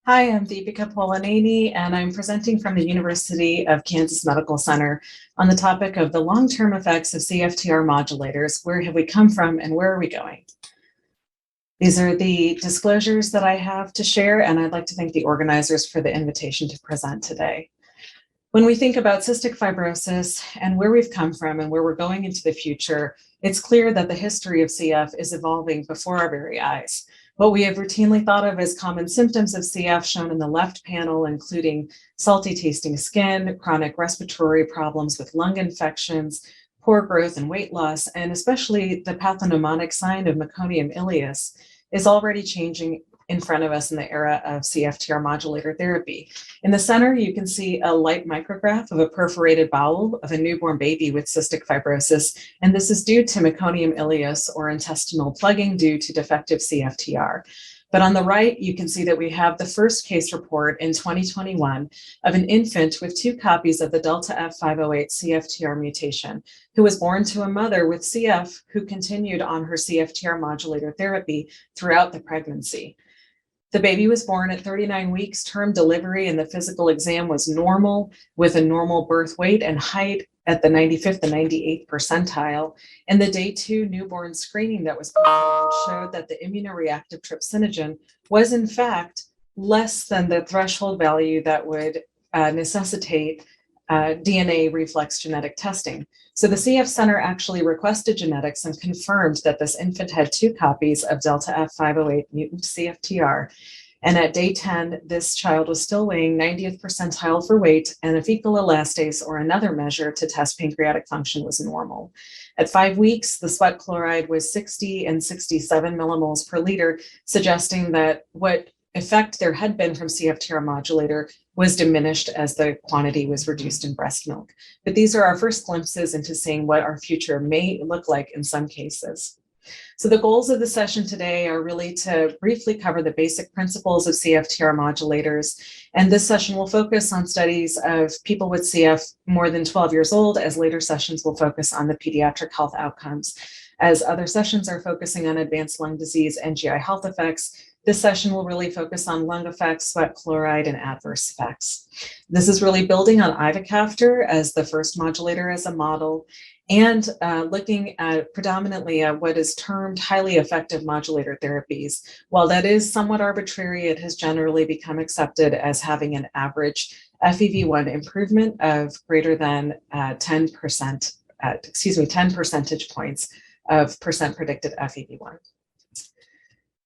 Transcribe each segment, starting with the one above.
Hi, I'm Deepika Polaneni, and I'm presenting from the University of Kansas Medical Center on the topic of the long-term effects of CFTR modulators. Where have we come from and where are we going? These are the disclosures that I have to share, and I'd like to thank the organizers for the invitation to present today. When we think about cystic fibrosis and where we've come from and where we're going into the future, it's clear that the history of CF is evolving before our very eyes. What we have routinely thought of as common symptoms of CF shown in the left panel, including salty tasting skin, chronic respiratory problems with lung infections, poor growth and weight loss, and especially the pathognomonic sign of meconium ileus, is already changing in front of us in the era of CFTR modulator therapy. In the center, you can see a light micrograph of a perforated bowel of a newborn baby with cystic fibrosis, and this is due to meconium ileus or intestinal plugging due to defective CFTR. But on the right, you can see that we have the first case report in 2021 of an infant with 2 copies of the delta F508 CFTR mutation, who was born to a mother with CF who continued on her CFTR modulator therapy throughout the pregnancy. The baby was born at 39 weeks, term delivery, and the physical exam was normal with a normal birth weight and height at the 95th and 98th percentile. And the day 2 newborn screening that was performed showed that the immunoreactive trypsinogen was in fact less than the threshold value that would necessitate DNA reflex genetic testing. So the CF Center actually requested genetics and confirmed that this infant had 2 copies of delta F508 mutant CFTR. And at day 10, this child was still weighing 90th percentile for weight, and a fecal elastase or another measure to test pancreatic function was normal. At 5 weeks, the sweat chloride was 60 and 67 millimoles per liter, suggesting that what effect there had been from CFTR modulator was diminished as the quantity was reduced in breast milk. But these are our first glimpses into seeing what our future may look like in some cases. So the goals of the session today are really to briefly cover the basic principles of CFTR modulators. And this session will focus on studies of people with CF more than 12 years old, as later sessions will focus on the pediatric health outcomes. As other sessions are focusing on advanced lung disease and GI health effects, this session will really focus on lung effects, sweat chloride, and adverse effects. This is really building on Ivacafter as the first modulator as a model, and looking at predominantly at what is termed highly effective modulator therapies. While that is somewhat arbitrary, it has generally become accepted as having an average FEV1 improvement of greater than 10 percentage points of percent predicted FEV1.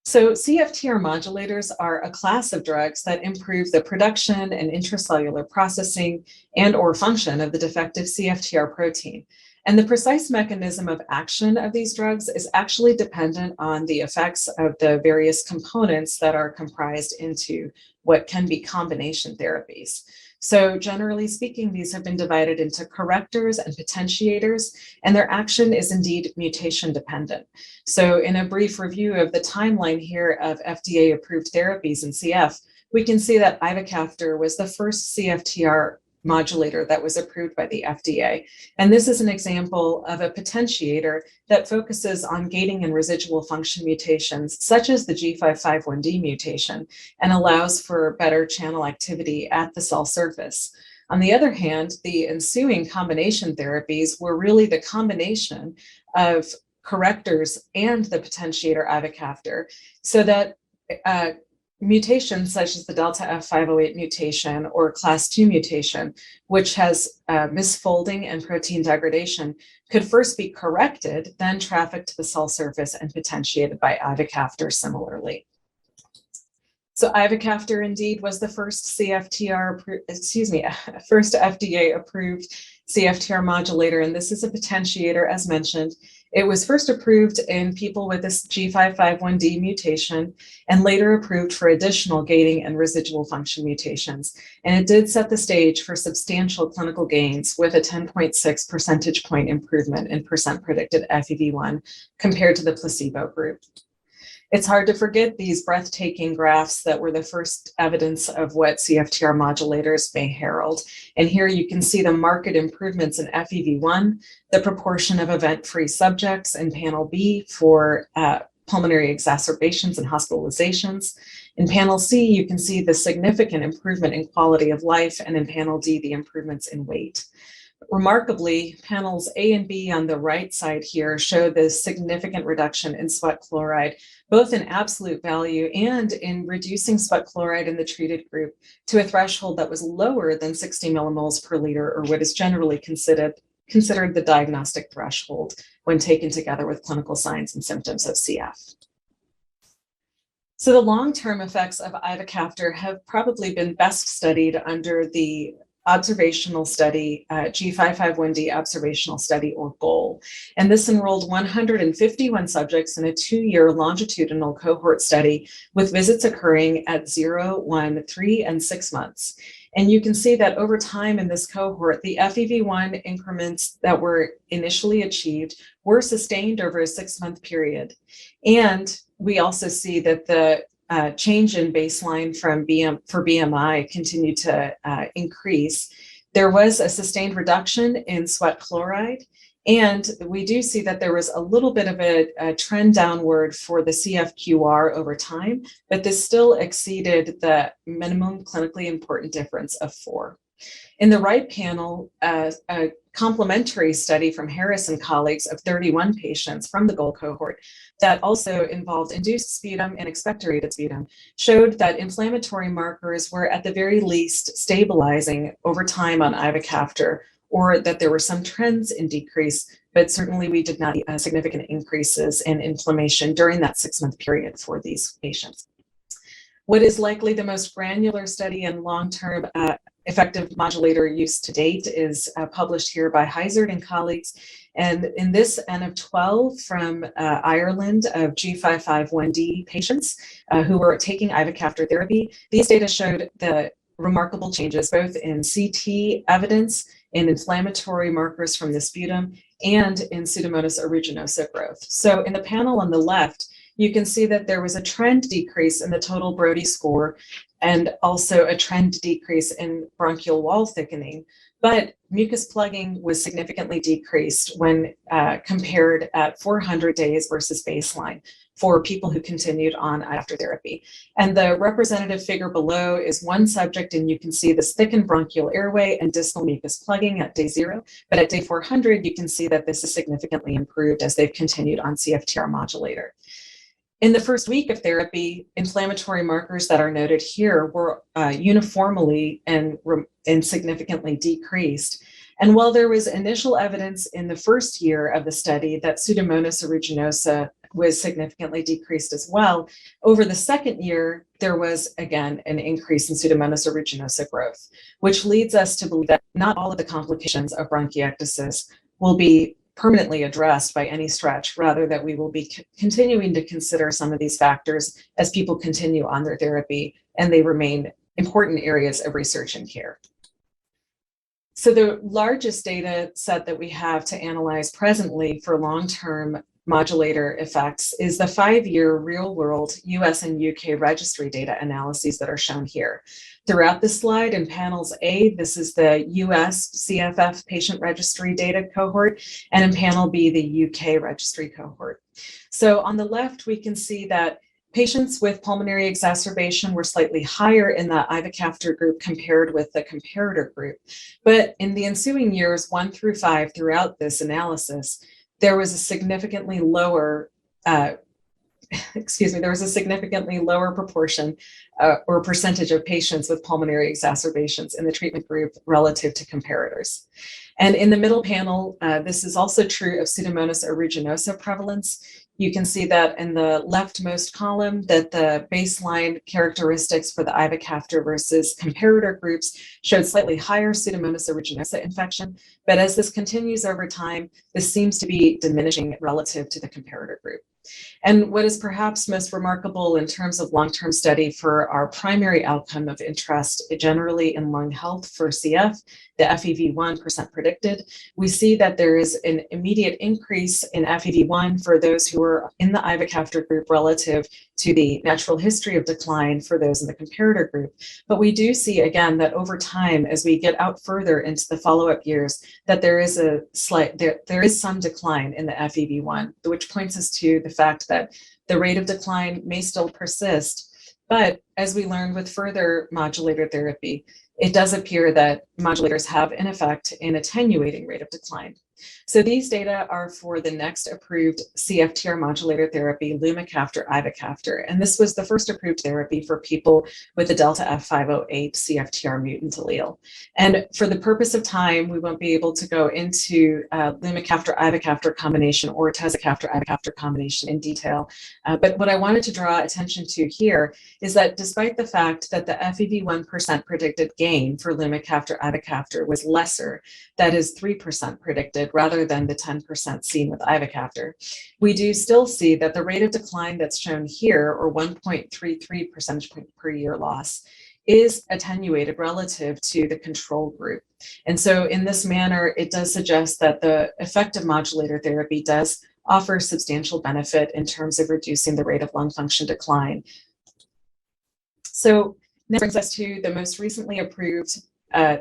So CFTR modulators are a class of drugs that improve the production and intracellular processing and or function of the defective CFTR protein. And the precise mechanism of action of these drugs is actually dependent on the effects of the various components that are comprised into what can be combination therapies. So generally speaking, these have been divided into correctors and potentiators, and their action is indeed mutation dependent. So in a brief review of the timeline here of FDA-approved therapies in CF, we can see that Ivacafter was the first CFTR modulator that was approved by the FDA. And this is an example of a potentiator that focuses on gating and residual function mutations, such as the G551D mutation, and allows for better channel activity at the cell surface. On the other hand, the ensuing combination therapies were really the combination of correctors and the potentiator Ivacafter, so that mutations such as the delta F508 mutation or class 2 mutation, which has misfolding and protein degradation, could first be corrected, then trafficked to the cell surface and potentiated by Ivacafter similarly. So Ivacafter indeed was the first first FDA approved CFTR modulator, and this is a potentiator as mentioned. It was first approved in people with this G551D mutation and later approved for additional gating and residual function mutations. And it did set the stage for substantial clinical gains with a 10.6 percentage point improvement in percent predicted FEV1 compared to the placebo group. It's hard to forget these breathtaking graphs that were the first evidence of what CFTR modulators may herald. And here you can see the marked improvements in FEV1, the proportion of event-free subjects in panel B for pulmonary exacerbations and hospitalizations. In panel C, you can see the significant improvement in quality of life, and in panel D, the improvements in weight. Remarkably, panels A and B on the right side here show the significant reduction in sweat chloride, both in absolute value and in reducing sweat chloride in the treated group to a threshold that was lower than 60 millimoles per liter, or what is generally considered the diagnostic threshold when taken together with clinical signs and symptoms of CF. So the long-term effects of Ivacafter have probably been best studied under the observational study, G551D observational study, or GOAL. And this enrolled 151 subjects in a 2-year longitudinal cohort study with visits occurring at 0, 1, 3, and 6 months. And you can see that over time in this cohort, the FEV1 increments that were initially achieved were sustained over a 6-month period. And we also see that the change in baseline for BMI continued to increase. There was a sustained reduction in sweat chloride, and we do see that there was a little bit of a trend downward for the CFQR over time, but this still exceeded the minimum clinically important difference of 4. In the right panel, a complementary study from Harris and colleagues of 31 patients from the GOAL cohort that also involved induced sputum and expectorated sputum showed that inflammatory markers were at the very least stabilizing over time on Ivacafter, or that there were some trends in decrease, but certainly we did not see significant increases in inflammation during that 6-month period for these patients. What is likely the most granular study in long-term effective modulator use to date is published here by Heizard and colleagues. And in this N of 12 from Ireland of G551D patients who were taking Ivacafter therapy, these data showed the remarkable changes both in CT evidence, in inflammatory markers from the sputum, and in Pseudomonas aeruginosa growth. So in the panel on the left, you can see that there was a trend decrease in the total Brody score and also a trend decrease in bronchial wall thickening. But mucus plugging was significantly decreased when compared at 400 days versus baseline for people who continued on after therapy. And the representative figure below is one subject, and you can see this thickened bronchial airway and distal mucus plugging at day 0. But at day 400, you can see that this is significantly improved as they've continued on Cftr modulator. In the first week of therapy, inflammatory markers that are noted here were uniformly and significantly decreased. And while there was initial evidence in the first year of the study that Pseudomonas aeruginosa was significantly decreased as well, over the second year, there was again an increase in Pseudomonas aeruginosa growth, which leads us to believe that not all of the complications of bronchiectasis will be permanently addressed by any stretch, rather that we will be continuing to consider some of these factors as people continue on their therapy, and they remain important areas of research and care. So the largest data set that we have to analyze presently for long-term modulator effects is the 5-year real-world US and UK registry data analyses that are shown here. Throughout the slide in panels A, this is the US CFF patient registry data cohort, and in panel B, the UK registry cohort. So on the left, we can see that patients with pulmonary exacerbation were slightly higher in the Ivacafter group compared with the comparator group. But in the ensuing years 1 through 5 throughout this analysis, there was a significantly lower proportion or percentage of patients with pulmonary exacerbations in the treatment group relative to comparators. And in the middle panel, this is also true of Pseudomonas aeruginosa prevalence. You can see that in the leftmost column that the baseline characteristics for the Ivacafter versus comparator groups showed slightly higher Pseudomonas aeruginosa infection, but as this continues over time, this seems to be diminishing relative to the comparator group. And what is perhaps most remarkable in terms of long-term study for our primary outcome of interest, generally in lung health for CF, the FEV1 percent predicted, we see that there is an immediate increase in FEV1 for those who are in the Ivacafter group relative to the natural history of decline for those in the comparator group. But we do see again that over time, as we get out further into the follow-up years, that there is some decline in the FEV1, which points us to the fact that the rate of decline may still persist, but as we learned with further modulator therapy, it does appear that modulators have an effect in attenuating rate of decline. So these data are for the next approved CFTR modulator therapy, Lumacafter, Ivacafter, and this was the first approved therapy for people with a delta F508 CFTR mutant allele. And for the purpose of time, we won't be able to go into Lumacafter, Ivacafter combination or Tezacafter, Ivacafter combination in detail. But what I wanted to draw attention to here is that despite the fact that the FEV1% predicted gain for Lumacafter, Ivacafter was lesser, that is 3% predicted, rather than the 10% seen with Ivacafter, we do still see that the rate of decline that's shown here, or 1.33 percentage point per year loss, is attenuated relative to the control group. And so in this manner, it does suggest that the effective modulator therapy does offer substantial benefit in terms of reducing the rate of lung function decline. So that brings us to the most recently approved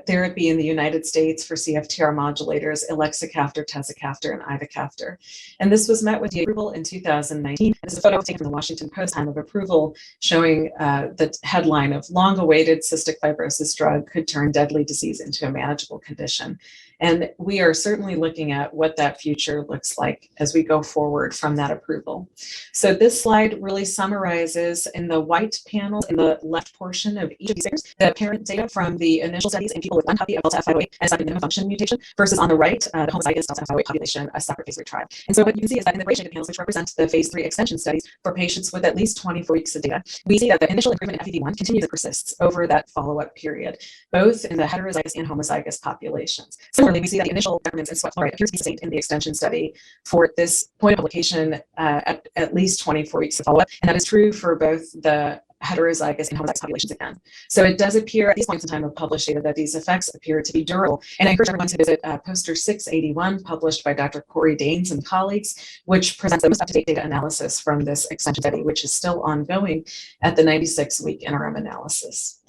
therapy in the United States for CFTR modulators, Ivacafter, Tezacafter, and Ivacafter. And this was met with the approval in 2019. This is a photo taken from the Washington Post, time of approval, showing the headline of long-awaited cystic fibrosis drug could turn deadly disease into a manageable condition. And we are certainly looking at what that future looks like as we go forward from that approval. So this slide really summarizes in the white panel in the left portion of each of these figures, the parent data from the initial studies in people with one copy of delta F508 and a minimum function mutation versus on the right, the homozygous delta F508 population, a separate phase 3 trial. And so what you can see is that in the gray shaded panels, which represent the phase 3 extension studies for patients with at least 24 weeks of data, we see that the initial improvement in FEV1 continues and persists over that follow-up period, both in the heterozygous and homozygous populations. Similarly, we see that the initial decrements in sweat chloride appear to be sustained in the extension study for this point of publication at least 24 weeks of follow-up, and that is true for both the heterozygous and homozygous populations again. So it does appear at these points in time of published data that these effects appear to be durable. And I encourage everyone to visit poster 681, published by Dr. Corey Daines and colleagues, which presents the most up-to-date data analysis from this extension study, which is still ongoing at the 96-week interim analysis.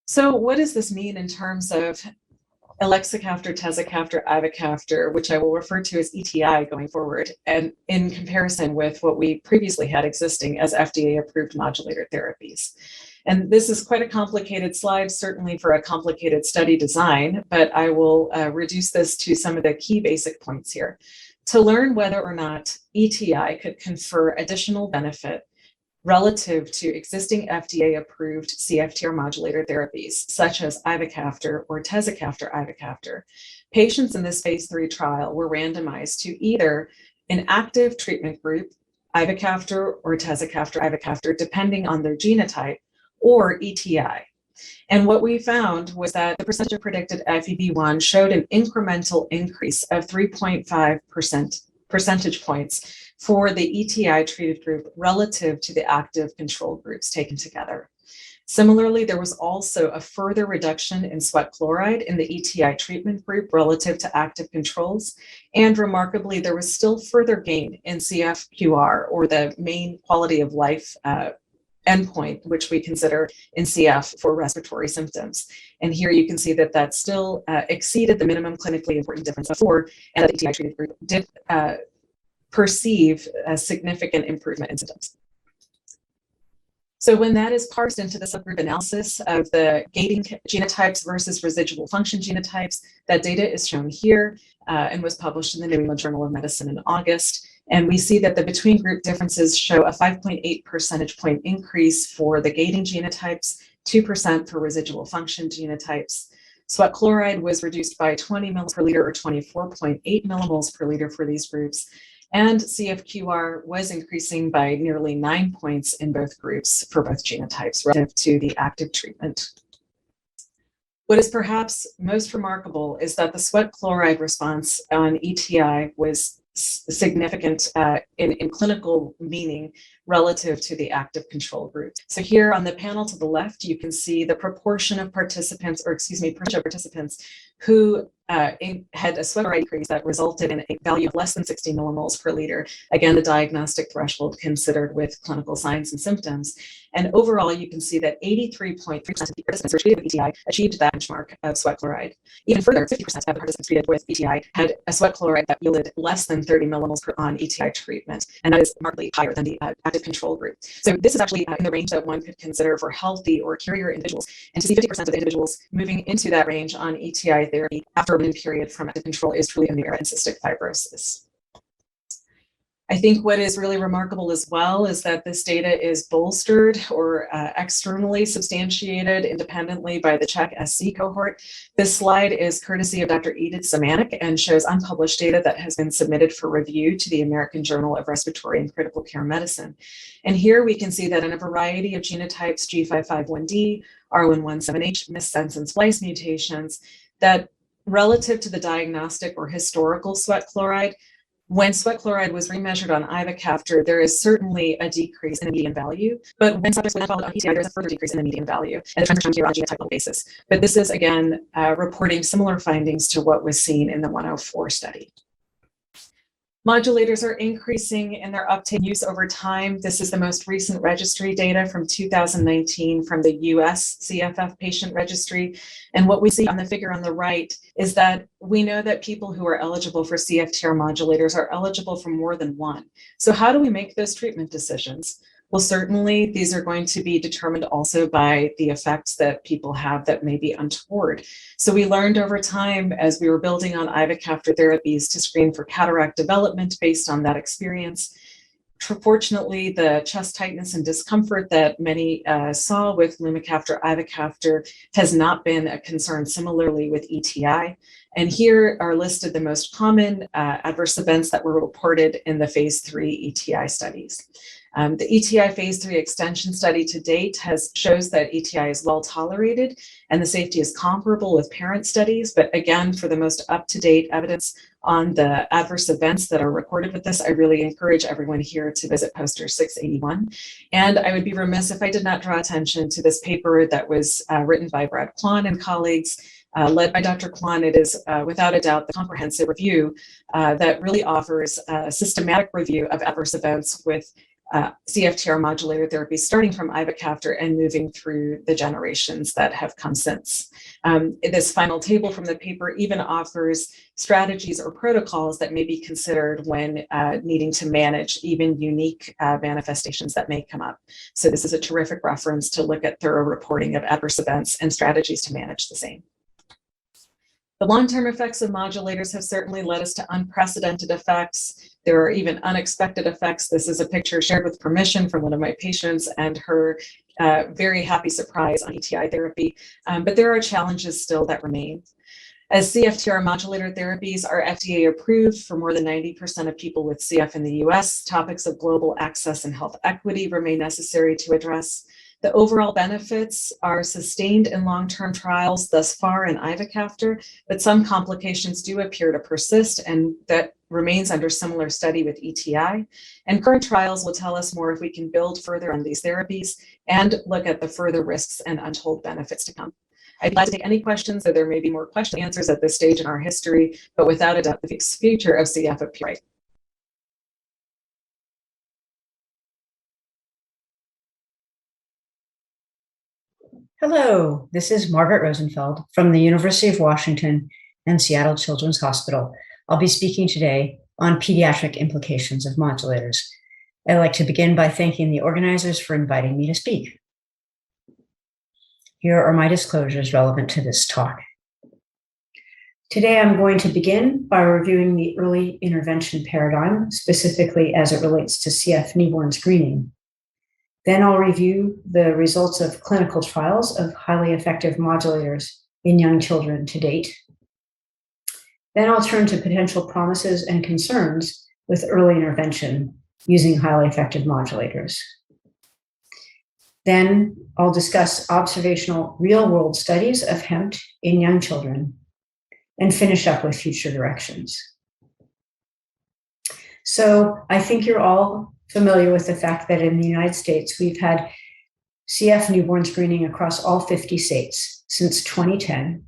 So what does this mean in terms of Ivacafter, Tezacafter, Ivacafter, which I will refer to as ETI going forward, and in comparison with what we previously had existing as FDA-approved modulator therapies? And this is quite a complicated slide, certainly for a complicated study design, but I will reduce this to some of the key basic points here. To learn whether or not ETI could confer additional benefit relative to existing FDA-approved CFTR modulator therapies, such as Ivacafter or Tezacafter Ivacafter, patients in this phase 3 trial were randomized to either an active treatment group, Ivacafter or Tezacafter Ivacafter, depending on their genotype, or ETI. And what we found was that the percentage of predicted FEV1 showed an incremental increase of 3.5 percentage points for the ETI treated group relative to the active control groups taken together. Similarly, there was also a further reduction in sweat chloride in the ETI treatment group relative to active controls. And remarkably, there was still further gain in CFQR, or the main quality of life endpoint, which we consider in CF for respiratory symptoms. And here you can see that that still exceeded the minimum clinically important difference of 4, and that the ETI treated group did perceive a significant improvement in symptoms. So when that is parsed into the subgroup analysis of the gating genotypes versus residual function genotypes, that data is shown here and was published in the New England Journal of Medicine in August. And we see that the between group differences show a 5.8 percentage point increase for the gating genotypes, 2% for residual function genotypes. Sweat chloride was reduced by 20 millimoles per liter, or 24.8 millimoles per liter for these groups. And CFQR was increasing by nearly 9 points in both groups for both genotypes relative to the active treatment. What is perhaps most remarkable is that the sweat chloride response on ETI was significant in clinical meaning relative to the active control group. So here on the panel to the left, you can see the proportion of participants, or excuse me, percentage of participants who had a sweat chloride increase that resulted in a value of less than 60 millimoles per liter. Again, the diagnostic threshold considered with clinical signs and symptoms. And overall, you can see that 83.3% of the participants who were treated with ETI achieved that benchmark of sweat chloride. Even further, 50% of the participants treated with ETI had a sweat chloride that yielded less than 30 millimoles per on ETI treatment, and that is markedly higher than the active control group. So this is actually in the range that one could consider for healthy or carrier individuals. And to see 50% of the individuals moving into that range on ETI therapy after a weaning period from active control is truly a new era in cystic fibrosis. I think what is really remarkable as well is that this data is bolstered or externally substantiated independently by the Czech SC cohort. This slide is courtesy of Dr. Edith Zemanek and shows unpublished data that has been submitted for review to the American Journal of Respiratory and Critical Care Medicine. And here we can see that in a variety of genotypes, G551D, R117H, missense and splice mutations, that relative to the diagnostic or historical sweat chloride, when sweat chloride was remeasured on Ivacafter, there is certainly a decrease in the median value, but when subjects were followed on ETI, there's a further decrease in the median value, and the trends are shown here on a genotypal basis. But this is, again, reporting similar findings to what was seen in the 104 study. Modulators are increasing in their uptake use over time. This is the most recent registry data from 2019 from the US CFF patient registry. And what we see on the figure on the right is that we know that people who are eligible for CFTR modulators are eligible for more than one. So how do we make those treatment decisions? Well, certainly these are going to be determined also by the effects that people have that may be untoward. So we learned over time as we were building on Ivacafter therapies to screen for cataract development based on that experience. Fortunately, the chest tightness and discomfort that many saw with Lumacafter, Ivacafter has not been a concern similarly with ETI. And here are listed the most common adverse events that were reported in the phase 3 ETI studies. The ETI phase 3 extension study to date shows that ETI is well tolerated and the safety is comparable with parent studies. But again, for the most up-to-date evidence on the adverse events that are recorded with this, I really encourage everyone here to visit poster 681. And I would be remiss if I did not draw attention to this paper that was written by Brad Klon and colleagues, led by Dr. Klon. It is without a doubt the comprehensive review that really offers a systematic review of adverse events with CFTR modulator therapy, starting from Ivacafter and moving through the generations that have come since. This final table from the paper even offers strategies or protocols that may be considered when needing to manage even unique manifestations that may come up. So this is a terrific reference to look at thorough reporting of adverse events and strategies to manage the same. The long-term effects of modulators have certainly led us to unprecedented effects. There are even unexpected effects. This is a picture shared with permission from one of my patients and her very happy surprise on ETI therapy. But there are challenges still that remain. As CFTR modulator therapies are FDA approved for more than 90% of people with CF in the US, topics of global access and health equity remain necessary to address. The overall benefits are sustained in long-term trials thus far in Ivacafter, but some complications do appear to persist, and that remains under similar study with ETI. And current trials will tell us more if we can build further on these therapies and look at the further risks and untold benefits to come. I'd like to take any questions, though there may be more question answers at this stage in our history, but without a doubt, the future of CF appears bright. Hello, this is Margaret Rosenfeld from the University of Washington and Seattle Children's Hospital. I'll be speaking today on pediatric implications of modulators. I'd like to begin by thanking the organizers for inviting me to speak. Here are my disclosures relevant to this talk. Today, I'm going to begin by reviewing the early intervention paradigm, specifically as it relates to CF newborn screening. Then I'll review the results of clinical trials of highly effective modulators in young children to date. Then I'll turn to potential promises and concerns with early intervention using highly effective modulators. Then I'll discuss observational real-world studies of HEMT in young children and finish up with future directions. So I think you're all familiar with the fact that in the United States, we've had CF newborn screening across all 50 states since 2010.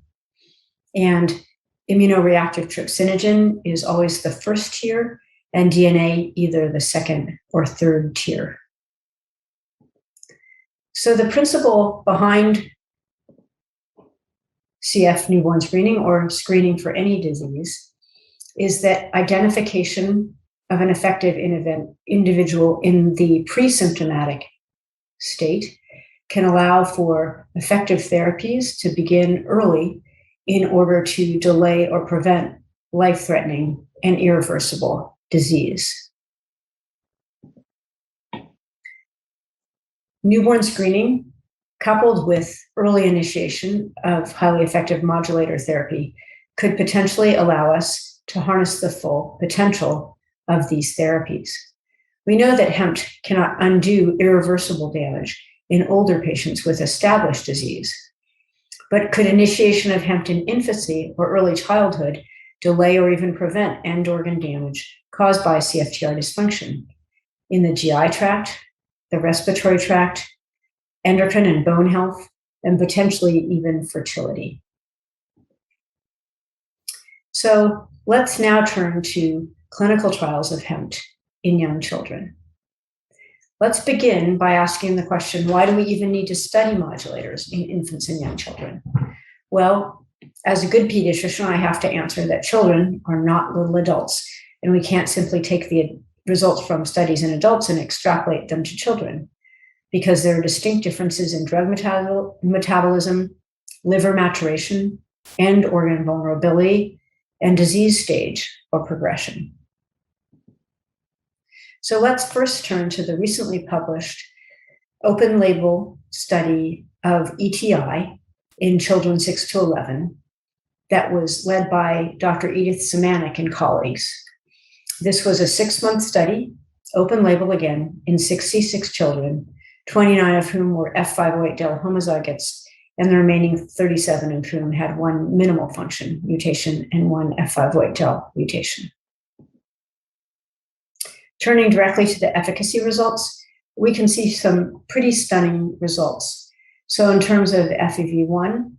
And immunoreactive trypsinogen is always the first tier, and DNA either the second or third tier. So the principle behind CF newborn screening, or screening for any disease, is that identification of an effective individual in the pre-symptomatic state can allow for effective therapies to begin early in order to delay or prevent life-threatening and irreversible disease. Newborn screening, coupled with early initiation of highly effective modulator therapy, could potentially allow us to harness the full potential of these therapies. We know that hemp cannot undo irreversible damage in older patients with established disease, but could initiation of hemp in infancy or early childhood delay or even prevent end organ damage caused by CFTR dysfunction in the GI tract, the respiratory tract, endocrine and bone health, and potentially even fertility. So let's now turn to clinical trials of hemp in young children. Let's begin by asking the question, why do we even need to study modulators in infants and young children? Well, as a good pediatrician, I have to answer that children are not little adults, and we can't simply take the results from studies in adults and extrapolate them to children, because there are distinct differences in drug metabolism, liver maturation, end organ vulnerability, and disease stage or progression. So let's first turn to the recently published open label study of ETI in children 6 to 11 that was led by Dr. Edith Szymanek and colleagues. This was a 6-month study, open label again, in 66 children, 29 of whom were F508del homozygotes, and the remaining 37 of whom had one minimal function mutation and one F508del mutation. Turning directly to the efficacy results, we can see some pretty stunning results. So in terms of FEV1,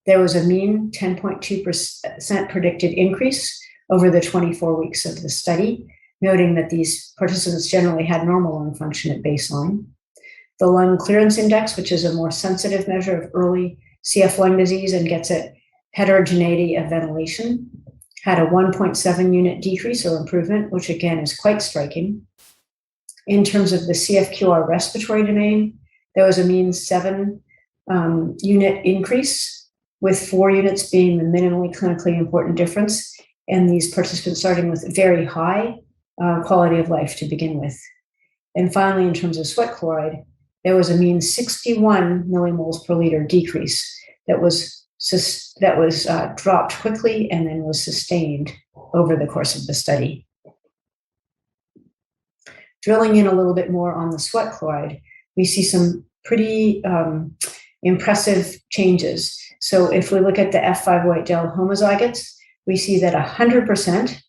there was a mean 10.2% predicted increase over the 24 weeks of the study, noting that these participants generally had normal lung function at baseline. The lung clearance index, which is a more sensitive measure of early CF lung disease and gets at heterogeneity of ventilation, had a 1.7 unit decrease or improvement, which again is quite striking. In terms of the CFQR respiratory domain, there was a mean 7 unit increase, with 4 units being the minimally clinically important difference, and these participants starting with very high quality of life to begin with. And finally, in terms of sweat chloride, there was a mean 61 millimoles per liter decrease that was dropped quickly and then was sustained over the course of the study. Drilling in a little bit more on the sweat chloride, we see some pretty impressive changes. So if we look at the F508del homozygotes, we see that 100%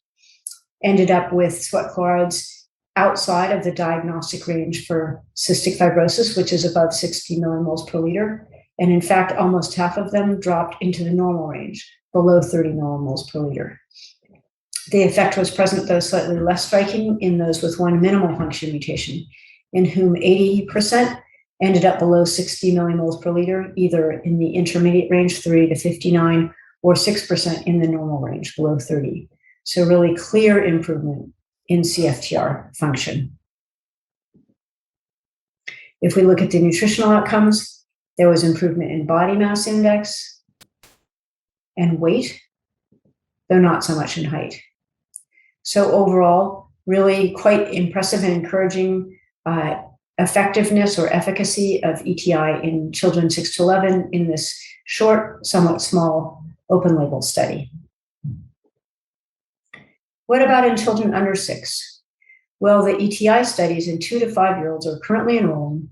ended up with sweat chlorides outside of the diagnostic range for cystic fibrosis, which is above 60 millimoles per liter. And in fact, almost half of them dropped into the normal range, below 30 millimoles per liter. The effect was present, though slightly less striking, in those with one minimal function mutation, in whom 80% ended up below 60 millimoles per liter, either in the intermediate range, 30 to 59, or 6% in the normal range, below 30. So really clear improvement in CFTR function. If we look at the nutritional outcomes, there was improvement in body mass index and weight, though not so much in height. So overall, really quite impressive and encouraging effectiveness or efficacy of ETI in children 6 to 11 in this short, somewhat small, open label study. What about in children under 6? Well, the ETI studies in 2 to 5-year-olds are currently enrolling,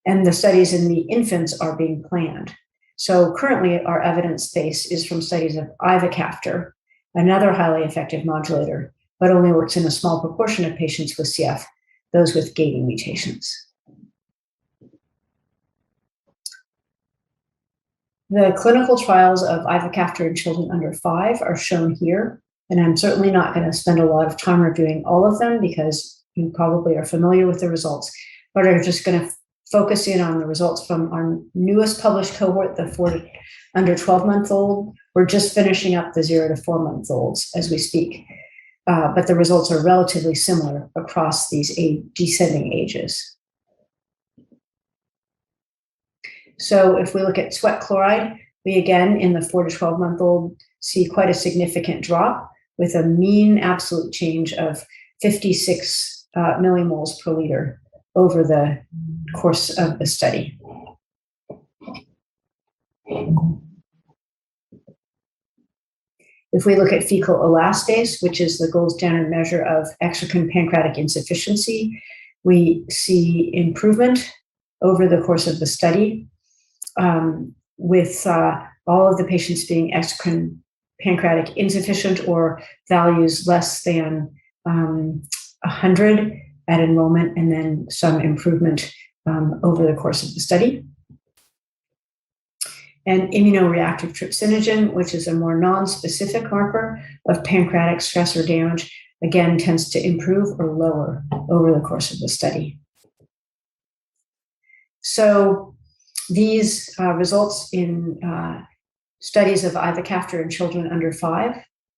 and the studies in the infants are being planned. So currently our evidence base is from studies of Ivacafter, another highly effective modulator, but only works in a small proportion of patients with CF, those with gating mutations. The clinical trials of Ivacafter in children under 5 are shown here, and I'm certainly not going to spend a lot of time reviewing all of them because you probably are familiar with the results, but I'm just going to focusing on the results from our newest published cohort, the 4 to under 12-month-old. We're just finishing up the 0 to 4-month-olds as we speak, but the results are relatively similar across these descending ages. So if we look at sweat chloride, we again, in the 4 to 12-month-old, see quite a significant drop with a mean absolute change of 56 millimoles per liter over the course of the study. If we look at fecal elastase, which is the gold standard measure of exocrine pancreatic insufficiency, we see improvement over the course of the study, with all of the patients being exocrine pancreatic insufficient or values less than 100 at enrollment, and then some improvement over the course of the study. And immunoreactive trypsinogen, which is a more non-specific marker of pancreatic stress or damage, again tends to improve or lower over the course of the study. So these results in studies of ivacaftor in children under 5,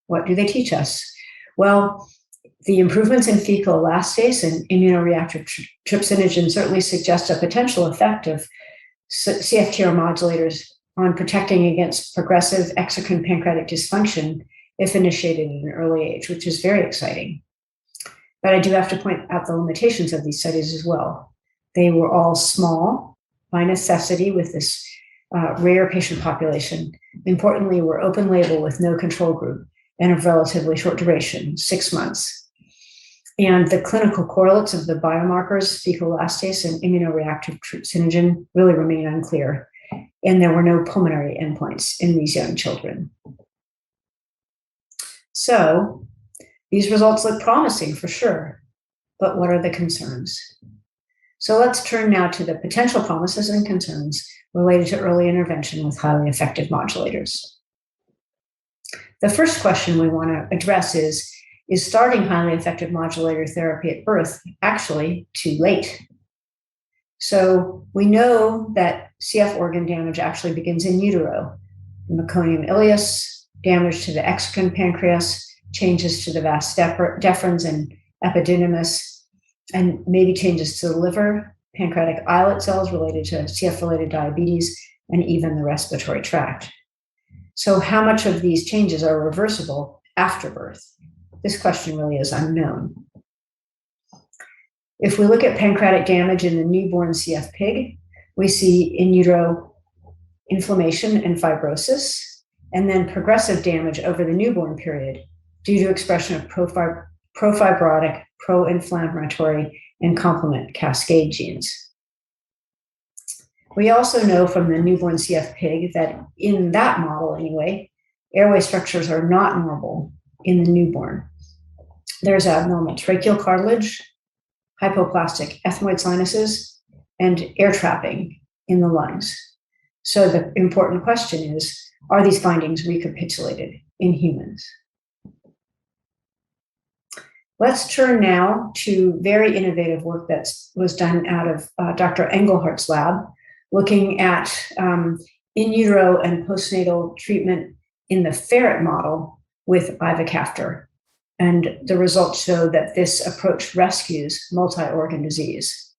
what do they teach us? Well, the improvements in fecal elastase and immunoreactive trypsinogen certainly suggest a potential effect of CFTR modulators on protecting against progressive exocrine pancreatic dysfunction if initiated at an early age, which is very exciting. But I do have to point out the limitations of these studies as well. They were all small by necessity with this rare patient population. Importantly, were open label with no control group and of relatively short duration, 6 months. And the clinical correlates of the biomarkers, fecal elastase and immunoreactive trypsinogen, really remain unclear. And there were no pulmonary endpoints in these young children. So these results look promising for sure, but what are the concerns? So let's turn now to the potential promises and concerns related to early intervention with highly effective modulators. The first question we want to address is starting highly effective modulator therapy at birth actually too late? So we know that CF organ damage actually begins in utero. The meconium ileus, damage to the exocrine pancreas, changes to the vas deferens and epididymis, and maybe changes to the liver, pancreatic islet cells related to CF-related diabetes, and even the respiratory tract. So how much of these changes are reversible after birth? This question really is unknown. If we look at pancreatic damage in the newborn CF pig, we see in utero inflammation and fibrosis, and then progressive damage over the newborn period due to expression of profibrotic, pro-inflammatory, and complement cascade genes. We also know from the newborn CF pig that in that model anyway, airway structures are not normal in the newborn. There's abnormal tracheal cartilage, hypoplastic ethmoid sinuses, and air trapping in the lungs. So the important question is, are these findings recapitulated in humans? Let's turn now to very innovative work that was done out of Dr. Engelhardt's lab, looking at in utero and postnatal treatment in the Ferret model with Ivacafter. And the results show that this approach rescues multi-organ disease.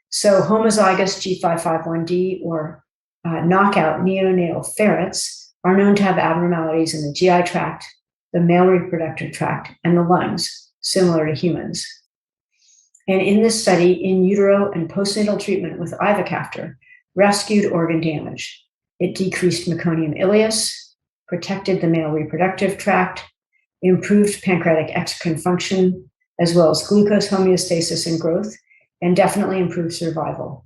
So homozygous G551D or knockout neonatal ferrets are known to have abnormalities in the GI tract, the male reproductive tract, and the lungs, similar to humans. And in this study, in utero and postnatal treatment with Ivacafter rescued organ damage. It decreased meconium ileus, protected the male reproductive tract, improved pancreatic exocrine function, as well as glucose homeostasis and growth, and definitely improved survival.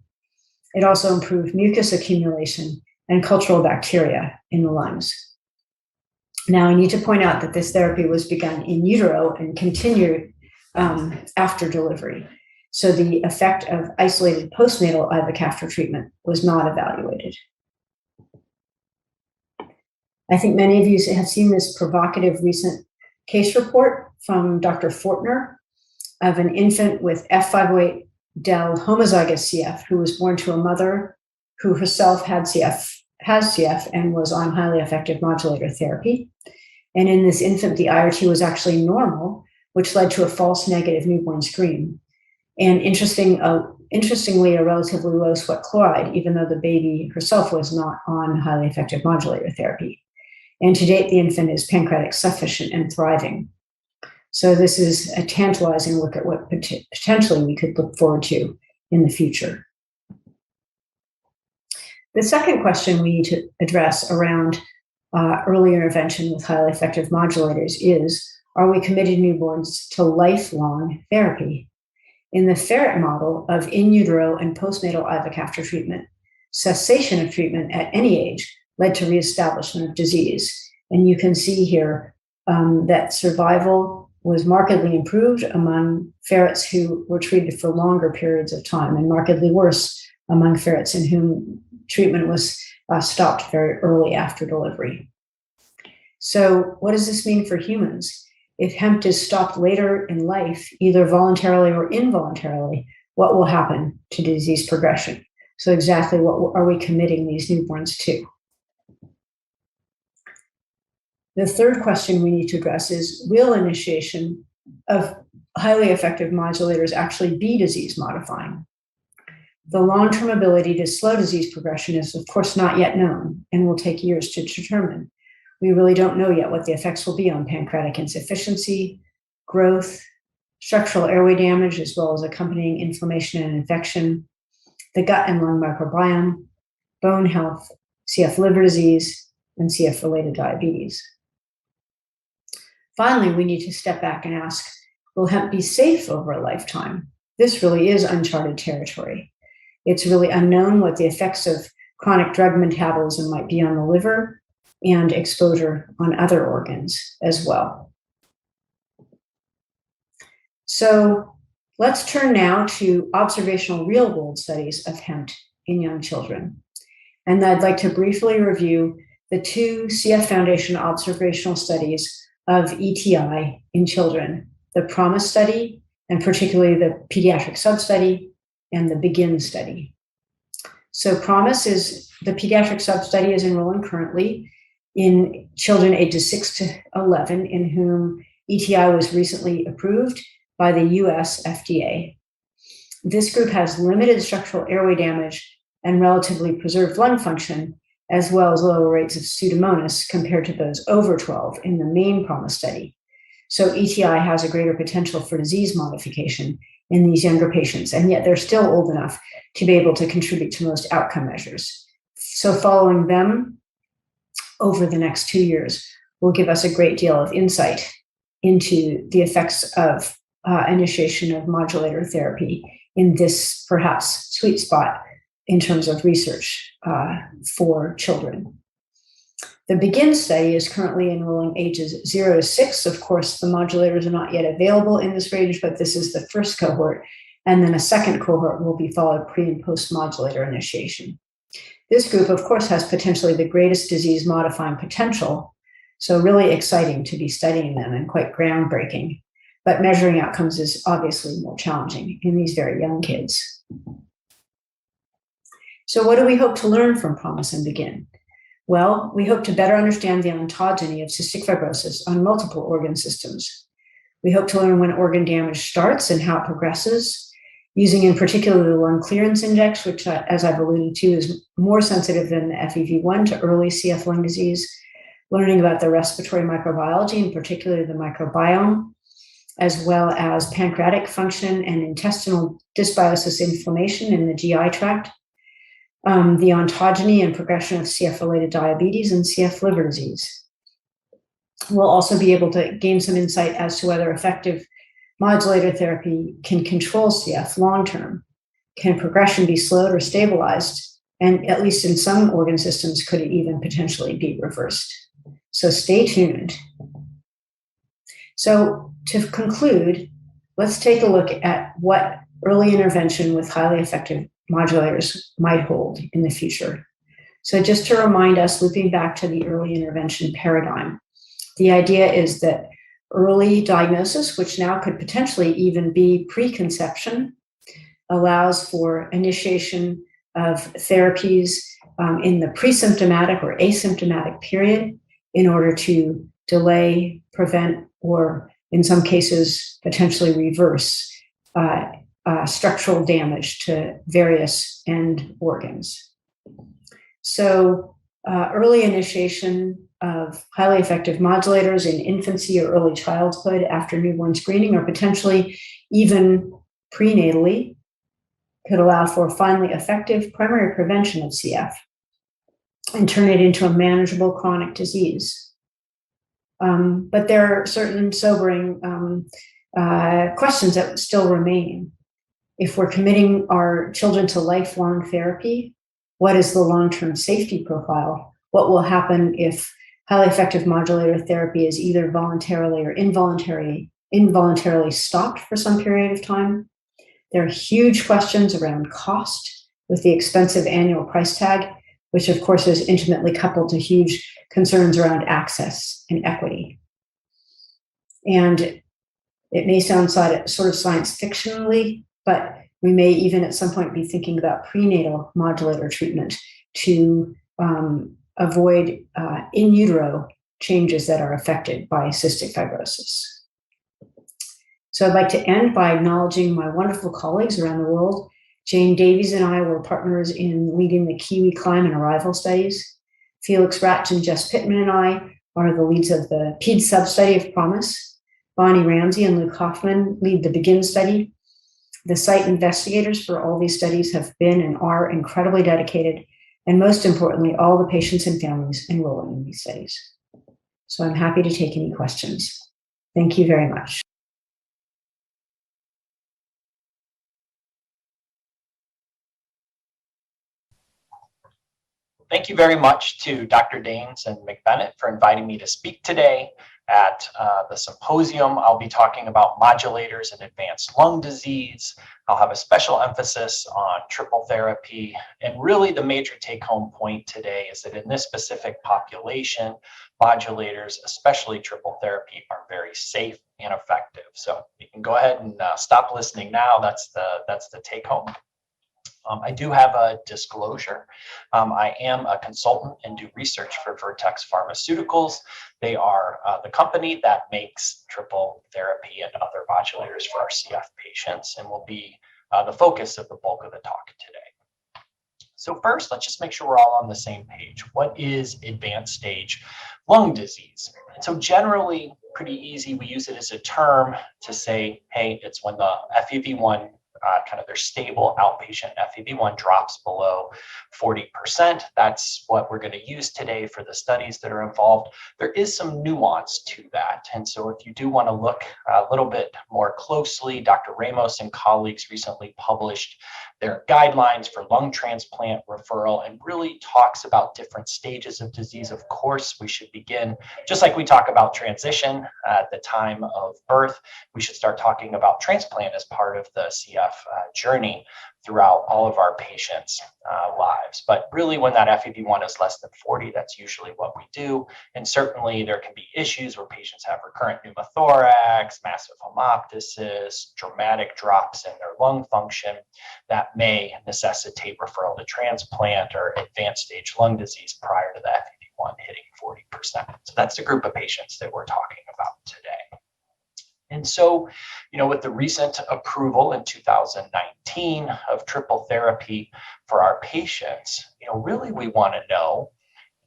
It also improved mucus accumulation and cultural bacteria in the lungs. Now, I need to point out that this therapy was begun in utero and continued after delivery. So the effect of isolated postnatal Ivacafter treatment was not evaluated. I think many of you have seen this provocative recent case report from Dr. Fortner of an infant with F508 del homozygous CF who was born to a mother who herself has CF and was on highly effective modulator therapy. And in this infant, the IRT was actually normal, which led to a false negative newborn screen. And interestingly, a relatively low sweat chloride, even though the baby herself was not on highly effective modulator therapy. And to date, the infant is pancreatic sufficient and thriving. So this is a tantalizing look at what potentially we could look forward to in the future. The second question we need to address around early intervention with highly effective modulators is, are we committing newborns to lifelong therapy? In the Ferret model of in-utero and postnatal Ivacafter treatment, cessation of treatment at any age led to reestablishment of disease. And you can see here that survival was markedly improved among ferrets who were treated for longer periods of time, and markedly worse among ferrets in whom treatment was stopped very early after delivery. So what does this mean for humans? If hemp is stopped later in life, either voluntarily or involuntarily, what will happen to disease progression? So exactly what are we committing these newborns to? The third question we need to address is, will initiation of highly effective modulators actually be disease modifying? The long-term ability to slow disease progression is, of course, not yet known and will take years to determine. We really don't know yet what the effects will be on pancreatic insufficiency, growth, structural airway damage, as well as accompanying inflammation and infection, the gut and lung microbiome, bone health, CF liver disease, and CF-related diabetes. Finally, we need to step back and ask, will hemp be safe over a lifetime? This really is uncharted territory. It's really unknown what the effects of chronic drug metabolism might be on the liver and exposure on other organs as well. So let's turn now to observational real-world studies of hemp in young children. And I'd like to briefly review the two CF Foundation observational studies of ETI in children, the PROMISE study, and particularly the Pediatric sub-study, and the BEGIN study. So PROMISE is, the Pediatric sub-study is enrolling currently in children ages 6 to 11 in whom ETI was recently approved by the US FDA. This group has limited structural airway damage and relatively preserved lung function, as well as lower rates of Pseudomonas compared to those over 12 in the main PROMISE study. So ETI has a greater potential for disease modification in these younger patients, and yet they're still old enough to be able to contribute to most outcome measures. So following them over the next 2 years will give us a great deal of insight into the effects of initiation of modulator therapy in this perhaps sweet spot in terms of research for children. The BEGIN study is currently enrolling ages 0 to 6. Of course, the modulators are not yet available in this range, but this is the first cohort, and then a second cohort will be followed pre and post modulator initiation. This group, of course, has potentially the greatest disease modifying potential, so really exciting to be studying them and quite groundbreaking. But measuring outcomes is obviously more challenging in these very young kids. So what do we hope to learn from PROMISE and BEGIN? Well, we hope to better understand the ontogeny of cystic fibrosis on multiple organ systems. We hope to learn when organ damage starts and how it progresses, using in particular the lung clearance index, which, as I've alluded to, is more sensitive than the FEV1 to early CF lung disease, learning about the respiratory microbiology, in particular the microbiome, as well as pancreatic function and intestinal dysbiosis inflammation in the GI tract, the ontogeny and progression of CF-related diabetes and CF liver disease. We'll also be able to gain some insight as to whether effective modulator therapy can control CF long-term. Can progression be slowed or stabilized? And at least in some organ systems, could it even potentially be reversed? So stay tuned. So to conclude, let's take a look at what early intervention with highly effective modulators might hold in the future. So just to remind us, looping back to the early intervention paradigm, the idea is that early diagnosis, which now could potentially even be preconception, allows for initiation of therapies in the pre-symptomatic or asymptomatic period in order to delay, prevent, or in some cases, potentially reverse structural damage to various end organs. So early initiation of highly effective modulators in infancy or early childhood after newborn screening, or potentially even prenatally, could allow for finally effective primary prevention of CF and turn it into a manageable chronic disease. But there are certain sobering questions that still remain. If we're committing our children to lifelong therapy, what is the long-term safety profile? What will happen if highly effective modulator therapy is either voluntarily or involuntarily stopped for some period of time? There are huge questions around cost with the expensive annual price tag, which of course is intimately coupled to huge concerns around access and equity. And it may sound sort of science fictionally, but we may even at some point be thinking about prenatal modulator treatment to avoid in utero changes that are affected by cystic fibrosis. So I'd like to end by acknowledging my wonderful colleagues around the world. Jane Davies and I were partners in leading the Kiwi Climb and Arrival studies. Felix Ratch and Jess Pittman and I are the leads of the PED sub-study of PROMISE. Bonnie Ramsey and Luke Hoffman lead the BEGIN study. The site investigators for all these studies have been and are incredibly dedicated, and most importantly, all the patients and families enrolling in these studies. So I'm happy to take any questions. Thank you very much. Thank you very much to Dr. Daines and McBennett for inviting me to speak today at the symposium. I'll be talking about modulators in advanced lung disease. I'll have a special emphasis on triple therapy. And really the major take-home point today is that in this specific population, modulators, especially triple therapy, are very safe and effective. So you can go ahead and stop listening now. That's the take-home. I do have a disclosure. I am a consultant and do research for Vertex Pharmaceuticals. They are the company that makes triple therapy and other modulators for our CF patients, and will be the focus of the bulk of the talk today. So first, let's just make sure we're all on the same page. What is advanced stage lung disease? And so generally, pretty easy, we use it as a term to say, hey, it's when the FEV1 kind of their stable outpatient FEV1 drops below 40%. That's what we're going to use today for the studies that are involved. There is some nuance to that. And so if you do want to look a little bit more closely, Dr. Ramos and colleagues recently published their guidelines for lung transplant referral and really talks about different stages of disease. Of course, we should begin, just like we talk about transition at the time of birth, we should start talking about transplant as part of the CF journey throughout all of our patients' lives. But really, when that FEV1 is less than 40, that's usually what we do. And certainly there can be issues where patients have recurrent pneumothorax, massive hemoptysis, dramatic drops in their lung function that may necessitate referral to transplant or advanced stage lung disease prior to the FEV1 hitting 40%. So that's the group of patients that we're talking about today. And so, with the recent approval in 2019 of triple therapy for our patients, really we want to know,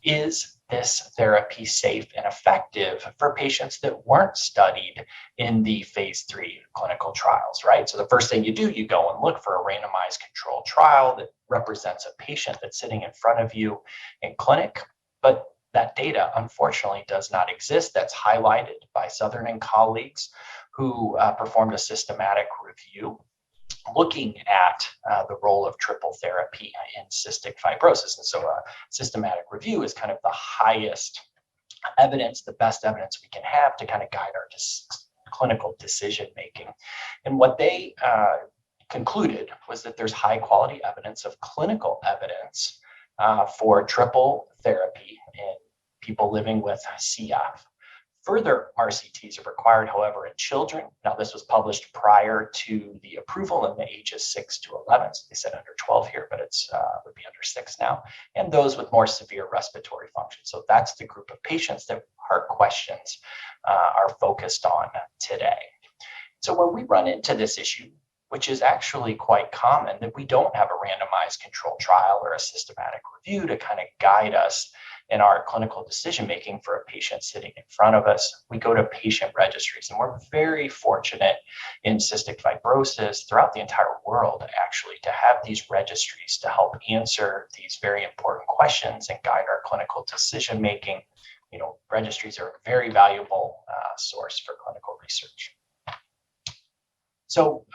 is this therapy safe and effective for patients that weren't studied in the phase 3 clinical trials, right? So the first thing you do, you go and look for a randomized controlled trial that represents a patient that's sitting in front of you in clinic, but that data, unfortunately, does not exist. That's highlighted by Southern and colleagues who performed a systematic review looking at the role of triple therapy in cystic fibrosis. And so a systematic review is kind of the highest evidence, the best evidence we can have to kind of guide our clinical decision making. And what they concluded was that there's high quality evidence of clinical evidence for triple therapy in people living with CF Further RCTs are required, however, in children. Now, this was published prior to the approval in the ages 6 to 11. So they said under 12 here, but it's would be under 6 now. And those with more severe respiratory function. So that's the group of patients that our questions are focused on today. So when we run into this issue, which is actually quite common, that we don't have a randomized controlled trial or a systematic review to kind of guide us in our clinical decision-making for a patient sitting in front of us, we go to patient registries. And we're very fortunate in cystic fibrosis throughout the entire world, actually, to have these registries to help answer these very important questions and guide our clinical decision-making. You know, registries are a very valuable source for clinical research. So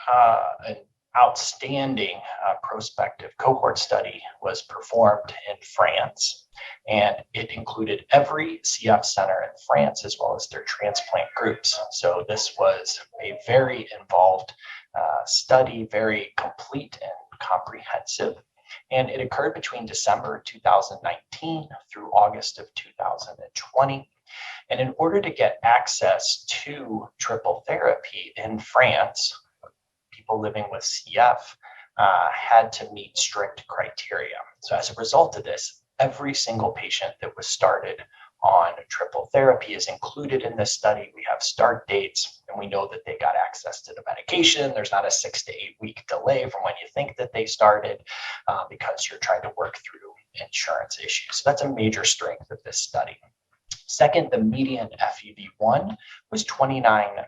an outstanding prospective cohort study was performed in France, and it included every CF center in France as well as their transplant groups. So this was a very involved study, very complete and comprehensive, and it occurred between December 2019 through August of 2020. And in order to get access to triple therapy in France, people living with CF had to meet strict criteria. So as a result of this, every single patient that was started on triple therapy is included in this study. We have start dates, and we know that they got access to the medication. There's not a 6 to 8 week delay from when you think that they started because you're trying to work through insurance issues. So that's a major strength of this study. Second, the median FEV1 was 29%.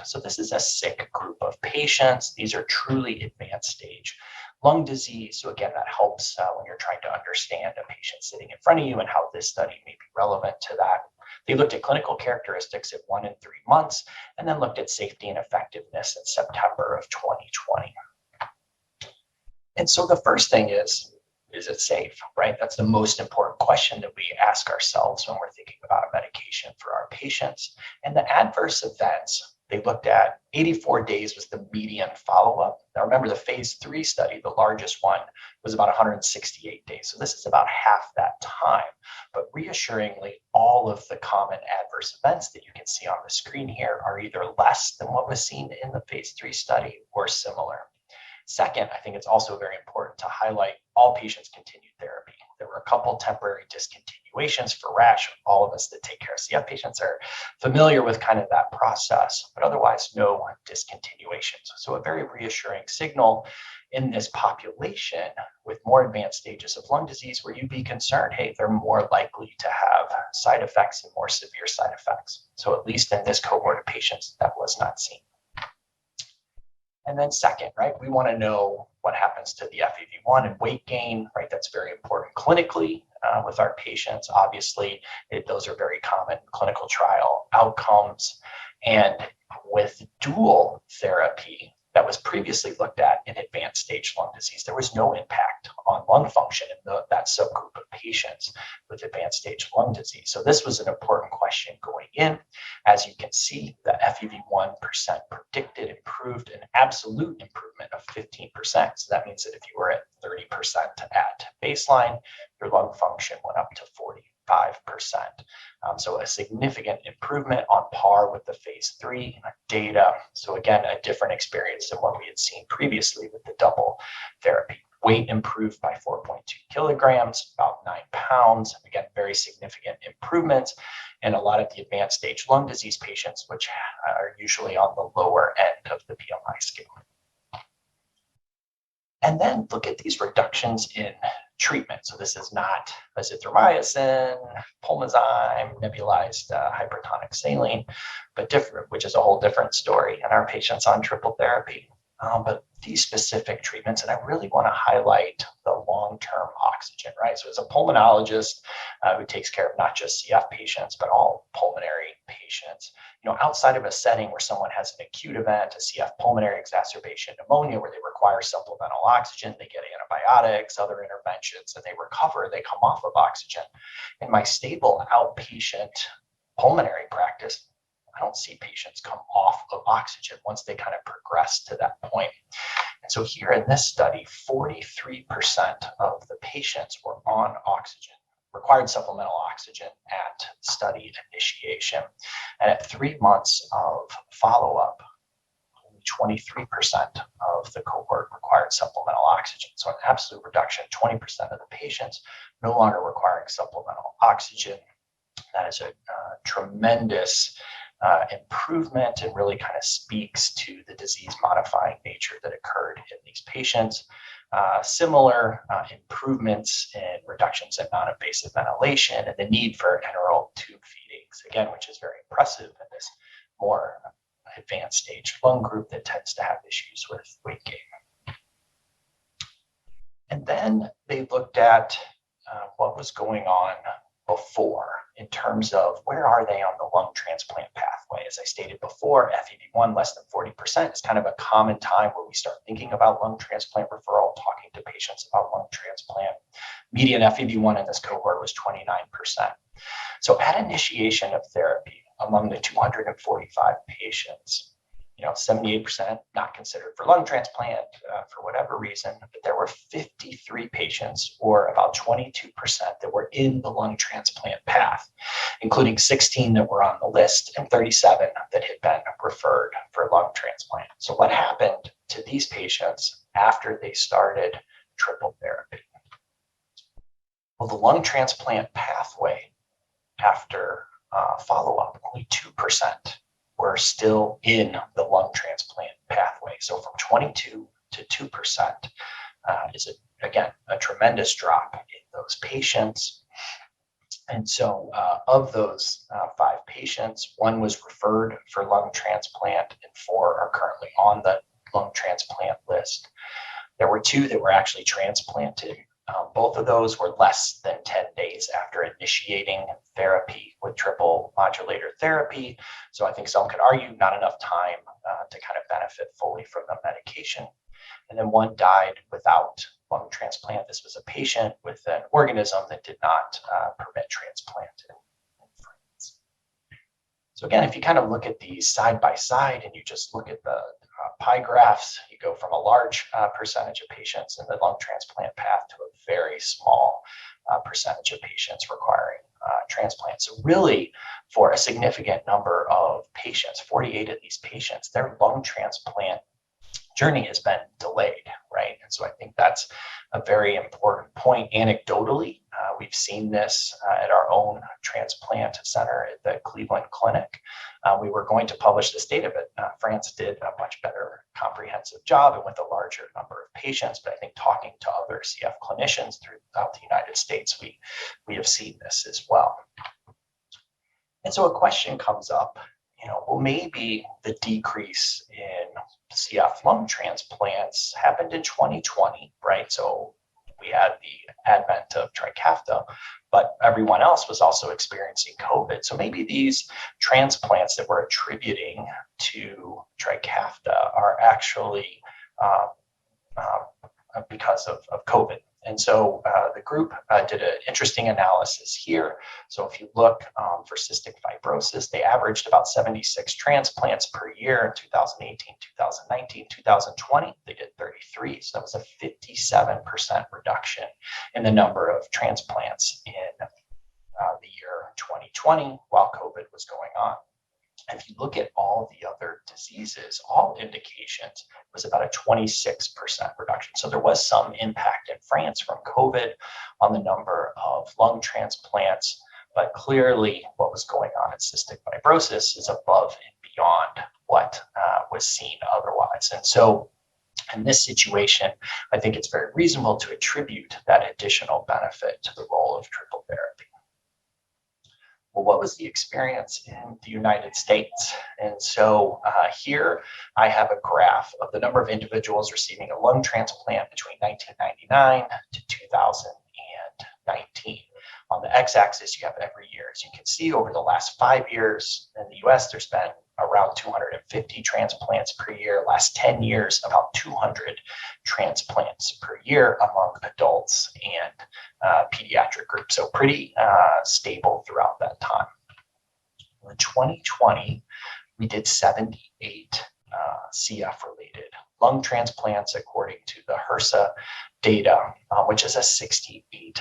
So this is a sick group of patients. These are truly advanced stage lung disease. So again, that helps when you're trying to understand a patient sitting in front of you and how this study may be relevant to that. They looked at clinical characteristics at 1 and 3 months, and then looked at safety and effectiveness in September of 2020. And so the first thing is it safe, right? That's the most important question that we ask ourselves when we're thinking about a medication for our patients. And the adverse events, they looked at 84 days was the median follow-up. Now remember, the phase 3 study, the largest one, was about 168 days. So this is about half that time. But reassuringly, all of the common adverse events that you can see on the screen here are either less than what was seen in the phase 3 study or similar. Second, I think it's also very important to highlight all patients continued therapy. There were a couple temporary discontinuations for rash. All of us that take care of CF patients are familiar with kind of that process, but otherwise no discontinuations. So a very reassuring signal in this population with more advanced stages of lung disease where you'd be concerned, hey, they're more likely to have side effects and more severe side effects. So at least in this cohort of patients, that was not seen. And then second, right, we want to know what happens to the FEV1 and weight gain, right? That's very important clinically with our patients. Obviously, those are very common clinical trial outcomes. And with dual therapy that was previously looked at in advanced stage lung disease, there was no impact on lung function in that subgroup of patients with advanced stage lung disease. So this was an important question going in. As you can see, the FEV1% predicted improved an absolute improvement of 15%. So that means that if you were at 30% at baseline, your lung function went up to 45%. So a significant improvement on par with the phase 3 data. So again, a different experience than what we had seen previously with the double therapy. Weight improved by 4.2 kilograms, about 9 pounds. Again, very significant improvements in a lot of the advanced stage lung disease patients, which are usually on the lower end of the BMI scale. And then look at these reductions in treatment. So this is not azithromycin, pulmozyme, nebulized hypertonic saline, but different, which is a whole different story in our patients on triple therapy. But these specific treatments, and I really want to highlight the long-term oxygen, right? So as a pulmonologist who takes care of not just CF patients, but all pulmonary patients, you know, outside of a setting where someone has an acute event, a CF pulmonary exacerbation, pneumonia, where they require supplemental oxygen, they get antibiotics, other interventions, and they recover, they come off of oxygen. In my stable outpatient pulmonary practice, I don't see patients come off of oxygen once they kind of progress to that point. And so here in this study, 43% of the patients were on oxygen required supplemental oxygen at study initiation. And at 3 months of follow-up, 23% of the cohort required supplemental oxygen. So an absolute reduction, 20% of the patients no longer requiring supplemental oxygen. That is a tremendous improvement and really kind of speaks to the disease-modifying nature that occurred in these patients. Similar improvements in reductions in non-invasive ventilation and the need for enteral tube feedings, again, which is very impressive in this more advanced stage lung group that tends to have issues with weight gain. And then they looked at what was going on before in terms of where are they on the lung transplant pathway. As I stated before, FEV1 less than 40% is kind of a common time where we start thinking about lung transplant referral, talking to patients about lung transplant. Median FEV1 in this cohort was 29%. So at initiation of therapy, among the 245 patients, 78% not considered for lung transplant for whatever reason, but there were 53 patients, or about 22%, that were in the lung transplant path, including 16 that were on the list and 37 that had been referred for lung transplant. So what happened to these patients after they started triple therapy? Well, the lung transplant pathway after follow-up, only 2% were still in the lung transplant pathway. So from 22 to 2% is, again, a tremendous drop in those patients. And so of those 5 patients, 1 was referred for lung transplant and 4 are currently on the lung transplant list. There were 2 that were actually transplanted. Both of those were less than 10 days after initiating therapy with triple modulator therapy. So I think some could argue not enough time to kind of benefit fully from the medication. And then 1 died without lung transplant. This was a patient with an organism that did not permit transplant in France. So again, if you kind of look at these side by side and you just look at the pie graphs, you go from a large percentage of patients in the lung transplant path to a very small percentage of patients requiring transplant. So really, for a significant number of patients, 48 of these patients, their lung transplant journey has been delayed, right? And so I think that's a very important point. Anecdotally, we've seen this at our own transplant center at the Cleveland Clinic. We were going to publish this data, but France did a much better comprehensive job and with a larger number of patients. But I think talking to other CF clinicians throughout the United States, we have seen this as well. And so a question comes up, well, maybe the decrease in CF lung transplants happened in 2020, right? So we had the advent of Trikafta, but everyone else was also experiencing COVID. So maybe these transplants that we're attributing to Trikafta are actually because of COVID. And so the group did an interesting analysis here. So if you look for cystic fibrosis, they averaged about 76 transplants per year in 2018, 2019, 2020. They did 33. So that was a 57% reduction in the number of transplants in the year 2020 while COVID was going on. If you look at all the other diseases, all indications, was about a 26% reduction. So there was some impact in France from COVID on the number of lung transplants, but clearly what was going on in cystic fibrosis is above and beyond what was seen otherwise. And so in this situation, I think it's very reasonable to attribute that additional benefit to the role of triple therapy. Well, what was the experience in the United States? And so here I have a graph of the number of individuals receiving a lung transplant between 1999 to 2019. On the x-axis, you have every year. As you can see, over the last 5 years in the US, there's been around 250 transplants per year. Last 10 years, about 200 transplants per year among adults and pediatric groups. So pretty stable throughout that time. In 2020, we did 78 CF-related lung transplants according to the HRSA data, which is a 68%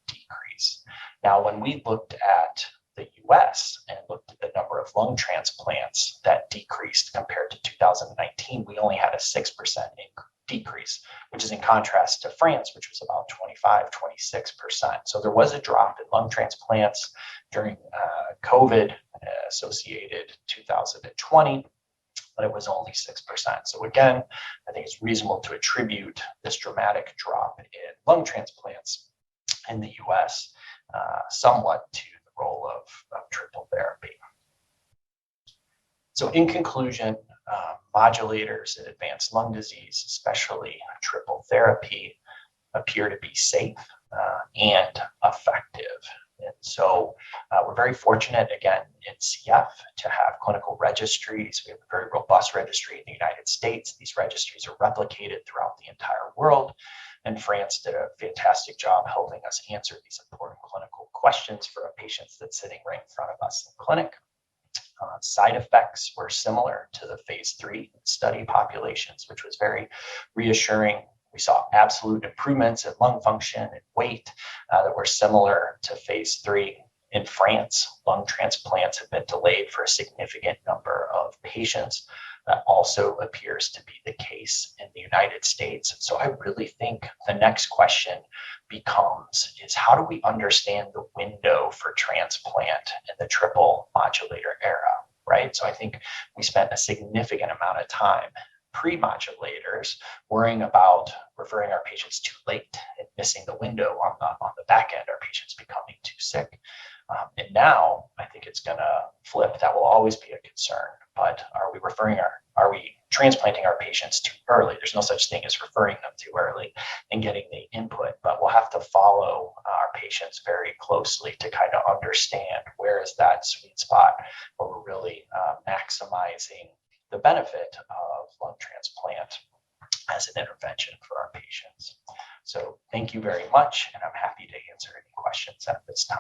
decrease. Now, when we looked at the US and looked at the number of lung transplants that decreased compared to 2019, we only had a 6% decrease, which is in contrast to France, which was about 26%. So there was a drop in lung transplants during COVID associated 2020, but it was only 6%. So again, I think it's reasonable to attribute this dramatic drop in lung transplants in the US somewhat to the role of triple therapy. So in conclusion, modulators in advanced lung disease, especially triple therapy, appear to be safe and effective. And so we're very fortunate, again, in CF to have clinical registries. We have a very robust registry in the United States. These registries are replicated throughout the entire world. And France did a fantastic job helping us answer these important clinical questions for our patients that's sitting right in front of us in clinic. Side effects were similar to the phase 3 study populations, which was very reassuring. We saw absolute improvements in lung function and weight that were similar to phase 3. In France, lung transplants have been delayed for a significant number of patients. That also appears to be the case in the United States. So I really think the next question becomes is how do we understand the window for transplant in the triple modulator era, right? So I think we spent a significant amount of time pre-modulators worrying about referring our patients too late and missing the window on the back end, our patients becoming too sick. And now I think it's going to flip. That will always be a concern. But are we transplanting our patients too early? There's no such thing as referring them too early and getting the input. But we'll have to follow our patients very closely to kind of understand where is that sweet spot where we're really maximizing the benefit of lung transplant as an intervention for our patients. So thank you very much, and I'm happy to answer any questions at this time.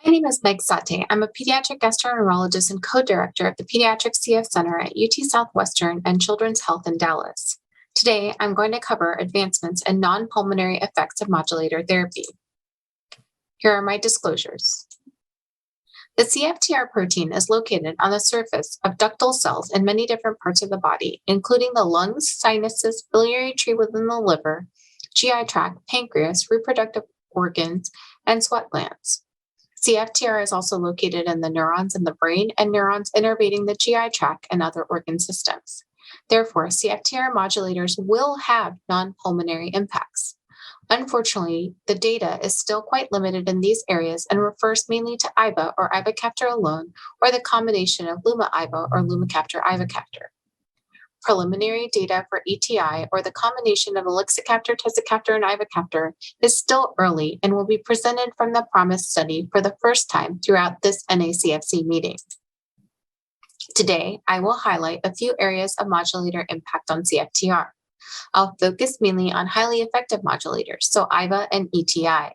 My name is Meg Sate. I'm a pediatric gastroenterologist and co-director of the Pediatric CF Center at UT Southwestern and Children's Health in Dallas. Today, I'm going to cover advancements in non-pulmonary effects of modulator therapy. Here are my disclosures. The CFTR protein is located on the surface of ductal cells in many different parts of the body, including the lungs, sinuses, biliary tree within the liver, GI tract, pancreas, reproductive organs, and sweat glands. CFTR is also located in the neurons in the brain and neurons innervating the GI tract and other organ systems. Therefore, CFTR modulators will have non-pulmonary impacts. Unfortunately, the data is still quite limited in these areas and refers mainly to IVA or Ivacafter alone, or the combination of Luma-IVA or Lumacafter-Ivacafter. Preliminary data for ETI, or the combination of Elixacafter, Tezacafter, and Ivacafter, is still early and will be presented from the PROMISE study for the first time throughout this NACFC meeting. Today, I will highlight a few areas of modulator impact on CFTR. I'll focus mainly on highly effective modulators, so IVA and ETI.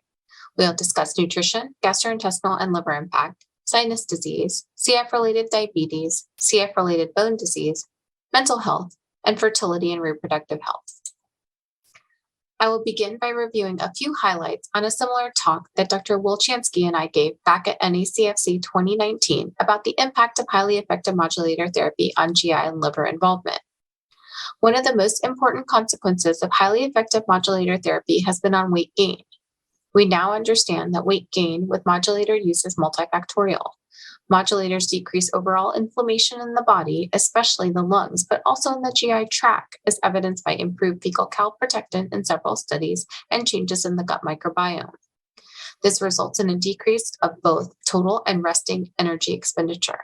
We'll discuss nutrition, gastrointestinal and liver impact, sinus disease, CF-related diabetes, CF-related bone disease, mental health, and fertility and reproductive health. I will begin by reviewing a few highlights on a similar talk that Dr. Wilchansky and I gave back at NACFC 2019 about the impact of highly effective modulator therapy on GI and liver involvement. One of the most important consequences of highly effective modulator therapy has been on weight gain. We now understand that weight gain with modulator use is multifactorial. Modulators decrease overall inflammation in the body, especially the lungs, but also in the GI tract, as evidenced by improved fecal calprotectin in several studies and changes in the gut microbiome. This results in a decrease of both total and resting energy expenditure.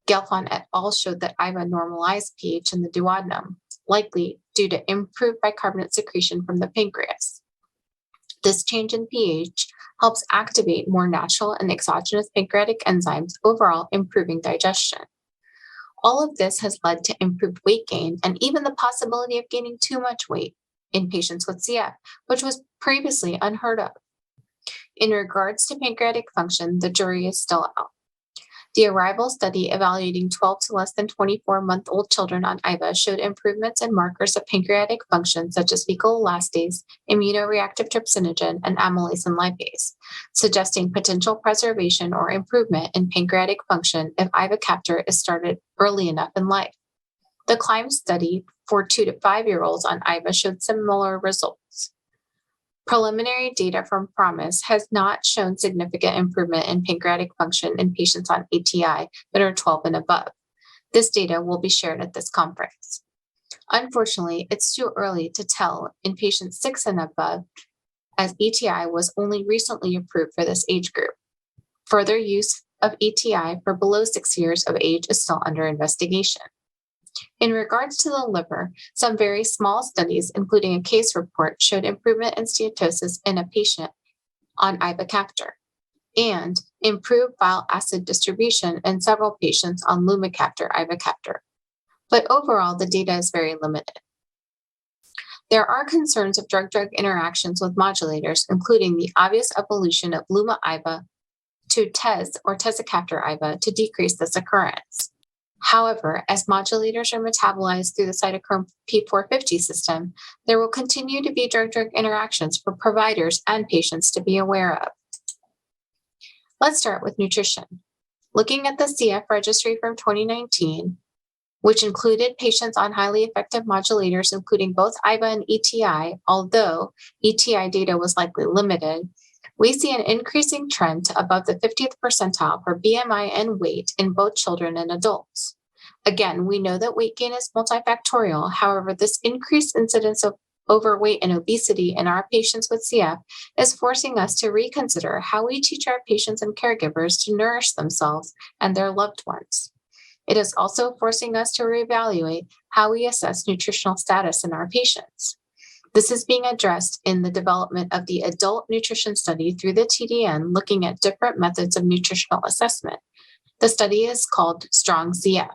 Gelfand et al. Showed that IVA normalized pH in the duodenum, likely due to improved bicarbonate secretion from the pancreas. This change in pH helps activate more natural and exogenous pancreatic enzymes, overall improving digestion. All of this has led to improved weight gain and even the possibility of gaining too much weight in patients with CF, which was previously unheard of. In regards to pancreatic function, the jury is still out. The Arrival study evaluating 12 to less than 24-month-old children on IVA showed improvements in markers of pancreatic function such as fecal elastase, immunoreactive trypsinogen, and amylase and lipase, suggesting potential preservation or improvement in pancreatic function if Ivacafter is started early enough in life. The CLIMB study for 2 to 5-year-olds on IVA showed similar results. Preliminary data from PROMISE has not shown significant improvement in pancreatic function in patients on ATI that are 12 and above. This data will be shared at this conference. Unfortunately, it's too early to tell in patients 6 and above, as ATI was only recently approved for this age group. Further use of ATI for below 6 years of age is still under investigation. In regards to the liver, some very small studies, including a case report, showed improvement in steatosis in a patient on Ivacafter and improved bile acid distribution in several patients on Ivacafter. But overall, the data is very limited. There are concerns of drug-drug interactions with modulators, including the obvious evolution of Luma-Iva to TEZ or tezacaftor-Iva to decrease this occurrence. However, as modulators are metabolized through the cytochrome P450 system, there will continue to be drug-drug interactions for providers and patients to be aware of. Let's start with nutrition. Looking at the CF registry from 2019, which included patients on highly effective modulators, including both IVA and ETI, although ETI data was likely limited, we see an increasing trend to above the 50th percentile for BMI and weight in both children and adults. Again, we know that weight gain is multifactorial. However, this increased incidence of overweight and obesity in our patients with CF is forcing us to reconsider how we teach our patients and caregivers to nourish themselves and their loved ones. It is also forcing us to reevaluate how we assess nutritional status in our patients. This is being addressed in the development of the adult nutrition study through the TDN, looking at different methods of nutritional assessment. The study is called Strong CF.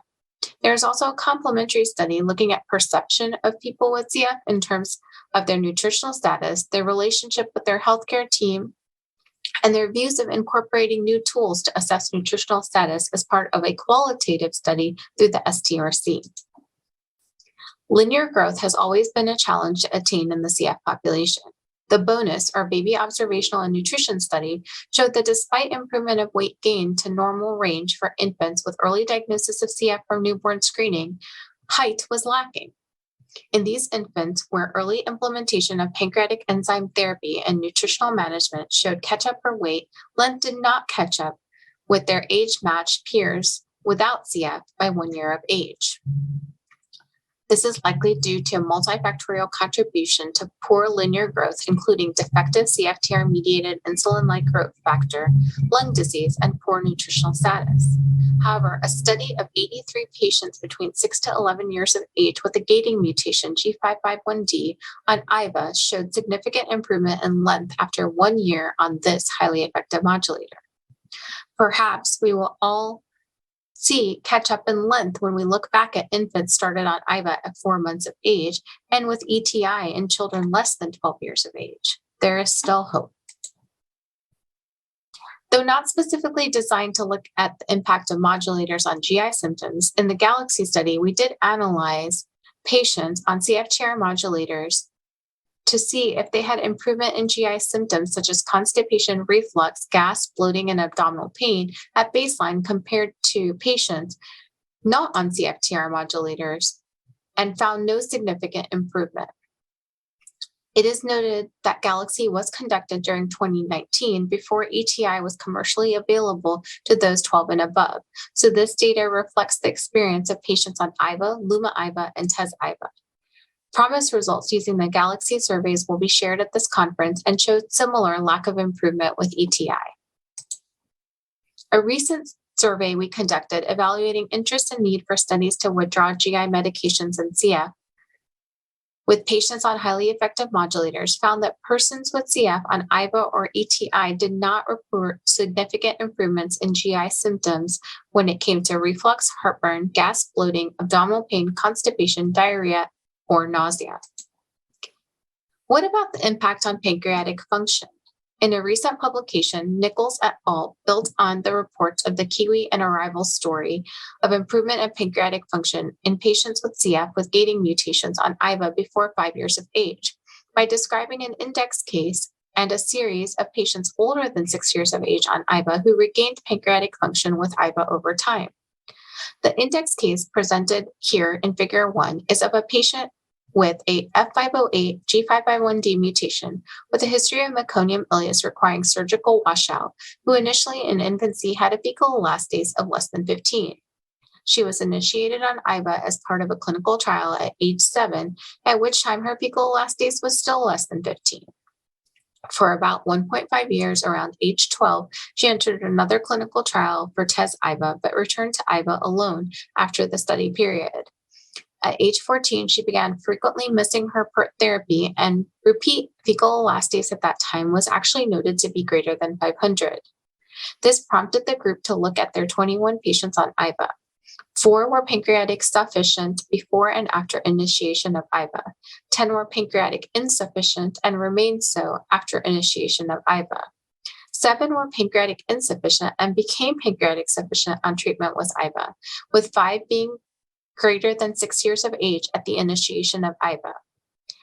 There is also a complementary study looking at perception of people with CF in terms of their nutritional status, their relationship with their healthcare team, and their views of incorporating new tools to assess nutritional status as part of a qualitative study through the STRC. Linear growth has always been a challenge to attain in the CF population. The BONUS, or Baby Observational and Nutrition Study, showed that despite improvement of weight gain to normal range for infants with early diagnosis of CF from newborn screening, height was lacking. In these infants, where early implementation of pancreatic enzyme therapy and nutritional management showed catch-up for weight, length did not catch up with their age-matched peers without CF by 1 year of age. This is likely due to a multifactorial contribution to poor linear growth, including defective CFTR-mediated insulin-like growth factor, lung disease, and poor nutritional status. However, a study of 83 patients between 6 to 11 years of age with a gating mutation G551D on IVA showed significant improvement in length after 1 year on this highly effective modulator. Perhaps we will all see catch up in length when we look back at infants started on IVA at 4 months of age and with ETI in children less than 12 years of age. There is still hope. Though not specifically designed to look at the impact of modulators on GI symptoms, in the Galaxy study, we did analyze patients on CFTR modulators to see if they had improvement in GI symptoms such as constipation, reflux, gas, bloating, and abdominal pain at baseline compared to patients not on CFTR modulators, and found no significant improvement. It is noted that Galaxy was conducted during 2019 before ETI was commercially available to those 12 and above. So this data reflects the experience of patients on IVA, Luma-Iva, and TEZ-Iva. PROMISE results using the Galaxy surveys will be shared at this conference and showed similar lack of improvement with ETI. A recent survey we conducted evaluating interest and need for studies to withdraw GI medications in CF with patients on highly effective modulators found that persons with CF on IVA or ETI did not report significant improvements in GI symptoms when it came to reflux, heartburn, gas, bloating, abdominal pain, constipation, diarrhea, or nausea. What about the impact on pancreatic function? In a recent publication, Nichols et al. Built on the reports of the Kiwi and Arrival story of improvement in pancreatic function in patients with CF with gating mutations on IVA before 5 years of age by describing an index case and a series of patients older than 6 years of age on IVA who regained pancreatic function with IVA over time. The index case presented here in Figure 1 is of a patient with a F508 G551D mutation with a history of meconium ileus requiring surgical washout, who initially in infancy had a fecal elastase of less than 15. She was initiated on IVA as part of a clinical trial at age 7, at which time her fecal elastase was still less than 15. For about 1.5 years, around age 12, she entered another clinical trial for TES-IVA, but returned to IVA alone after the study period. At age 14, she began frequently missing her PERT therapy, and repeat fecal elastase at that time was actually noted to be greater than 500. This prompted the group to look at their 21 patients on IVA. 4 were pancreatic sufficient before and after initiation of IVA. 10 were pancreatic insufficient and remained so after initiation of IVA. 7 were pancreatic insufficient and became pancreatic sufficient on treatment with IVA, with 5 being greater than 6 years of age at the initiation of IVA.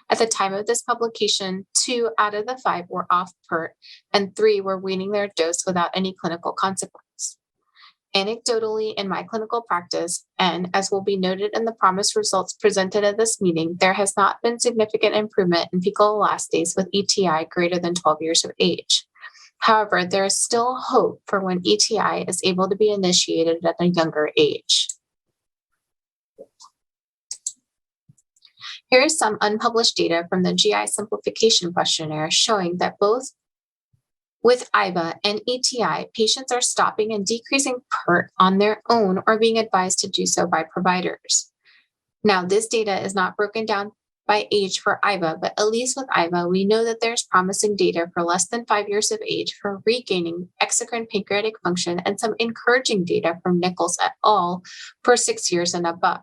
At the time of this publication, 2 out of the 5 were off PERT and 3 were weaning their dose without any clinical consequence. Anecdotally, in my clinical practice, and as will be noted in the promised results presented at this meeting, there has not been significant improvement in fecal elastase with ETI greater than 12 years of age. However, there is still hope for when ETI is able to be initiated at a younger age. Here is some unpublished data from the GI simplification questionnaire showing that both with IVA and ETI, patients are stopping and decreasing PERT on their own or being advised to do so by providers. Now, this data is not broken down by age for IVA, but at least with IVA, we know that there's promising data for less than 5 years of age for regaining exocrine pancreatic function and some encouraging data from Nichols et al. For 6 years and above.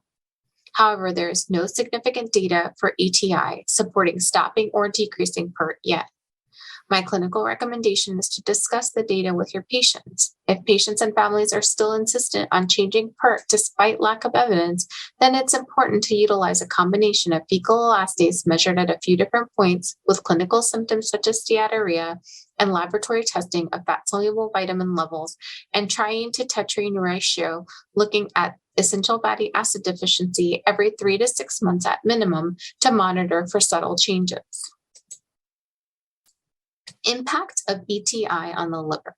However, there is no significant data for ETI supporting stopping or decreasing PERT yet. My clinical recommendation is to discuss the data with your patients. If patients and families are still insistent on changing PERT despite lack of evidence, then it's important to utilize a combination of fecal elastase measured at a few different points with clinical symptoms such as steatorrhea and laboratory testing of fat-soluble vitamin levels and trying to tetrine ratio, looking at essential fatty acid deficiency every 3 to 6 months at minimum to monitor for subtle changes. Impact of ETI on the liver.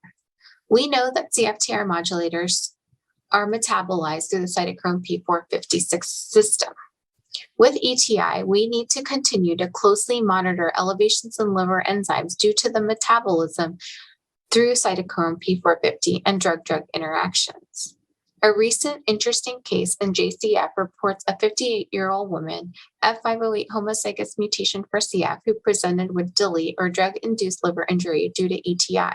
We know that CFTR modulators are metabolized through the cytochrome P456 system. With ETI, we need to continue to closely monitor elevations in liver enzymes due to the metabolism through cytochrome P450 and drug-drug interactions. A recent interesting case in JCF reports a 58-year-old woman, F508 homozygous mutation for CF, who presented with DILI or drug-induced liver injury due to ETI.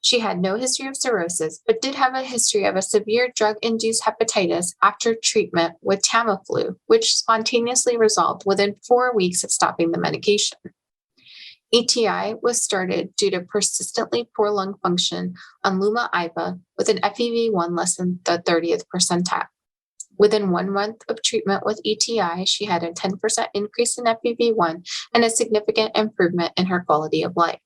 She had no history of cirrhosis, but did have a history of a severe drug-induced hepatitis after treatment with Tamiflu, which spontaneously resolved within 4 weeks of stopping the medication. ETI was started due to persistently poor lung function on LUMA-IVA with an FEV1 less than the 30th percentile. Within 1 month of treatment with ETI, she had a 10% increase in FEV1 and a significant improvement in her quality of life.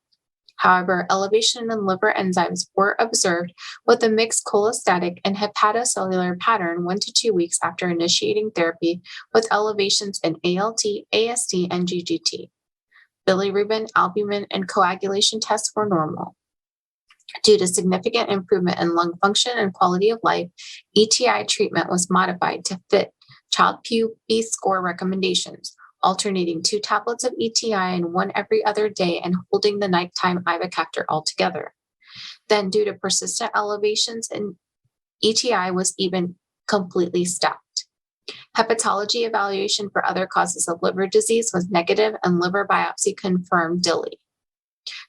However, elevation in liver enzymes were observed with a mixed cholestatic and hepatocellular pattern 1 to 2 weeks after initiating therapy, with elevations in ALT, AST, and GGT. Bilirubin, albumin, and coagulation tests were normal. Due to significant improvement in lung function and quality of life, ETI treatment was modified to fit Child-Pugh score recommendations, alternating 2 tablets of ETI and 1 every other day and holding the nighttime Ivacafter altogether. Then, due to persistent elevations in ETI was even completely stopped. Hepatology evaluation for other causes of liver disease was negative and liver biopsy confirmed DILI.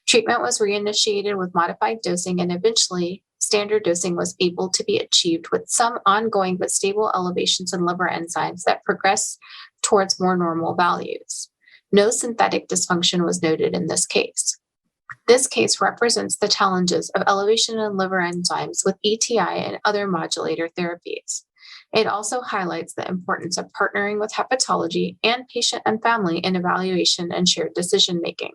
Treatment was reinitiated with modified dosing and eventually standard dosing was able to be achieved with some ongoing but stable elevations in liver enzymes that progressed towards more normal values. No synthetic dysfunction was noted in this case. This case represents the challenges of elevation in liver enzymes with ETI and other modulator therapies. It also highlights the importance of partnering with hepatology and patient and family in evaluation and shared decision-making.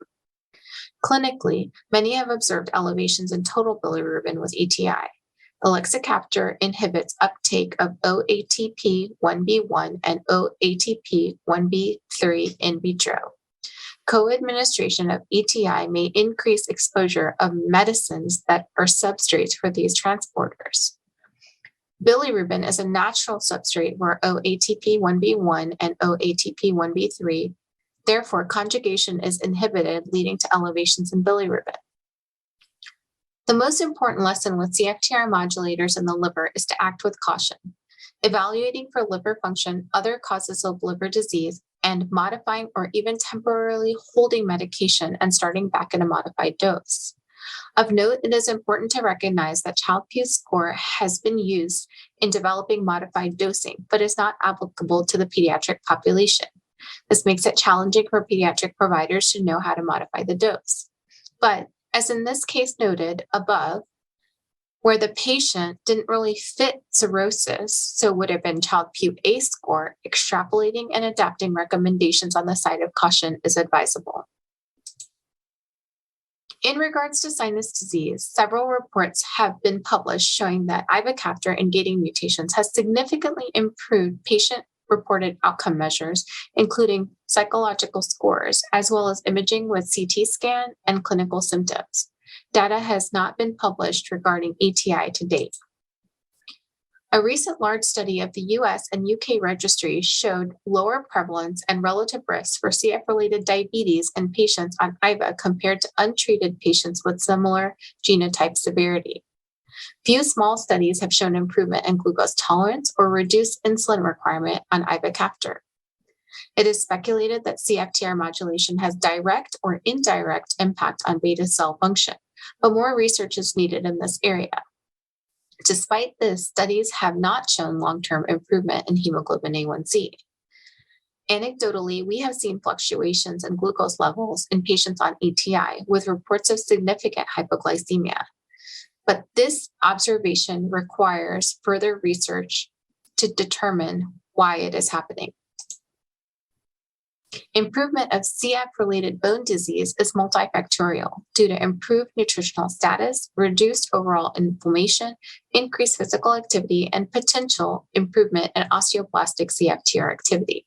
Clinically, many have observed elevations in total bilirubin with ETI. Ivacafter inhibits uptake of OATP1B1 and OATP1B3 in vitro. Co-administration of ETI may increase exposure of medicines that are substrates for these transporters. Bilirubin is a natural substrate for OATP1B1 and OATP1B3. Therefore, conjugation is inhibited, leading to elevations in bilirubin. The most important lesson with CFTR modulators in the liver is to act with caution, evaluating for liver function, other causes of liver disease, and modifying or even temporarily holding medication and starting back at a modified dose. Of note, it is important to recognize that Child-Pugh score has been used in developing modified dosing, but is not applicable to the pediatric population. This makes it challenging for pediatric providers to know how to modify the dose. But as in this case noted above, where the patient didn't really fit cirrhosis, so would have been Child-Pugh A score, extrapolating and adapting recommendations on the side of caution is advisable. In regards to sinus disease, several reports have been published showing that Ivacafter in gating mutations has significantly improved patient-reported outcome measures, including psychological scores, as well as imaging with CT scan and clinical symptoms. Data has not been published regarding ETI to date. A recent large study of the US and UK registries showed lower prevalence and relative risks for CF-related diabetes in patients on IVA compared to untreated patients with similar genotype severity. Few small studies have shown improvement in glucose tolerance or reduced insulin requirement on Ivacafter. It is speculated that CFTR modulation has direct or indirect impact on beta cell function, but more research is needed in this area. Despite this, studies have not shown long-term improvement in hemoglobin A1c. Anecdotally, we have seen fluctuations in glucose levels in patients on ETI with reports of significant hypoglycemia. But this observation requires further research to determine why it is happening. Improvement of CF-related bone disease is multifactorial due to improved nutritional status, reduced overall inflammation, increased physical activity, and potential improvement in osteoblastic CFTR activity.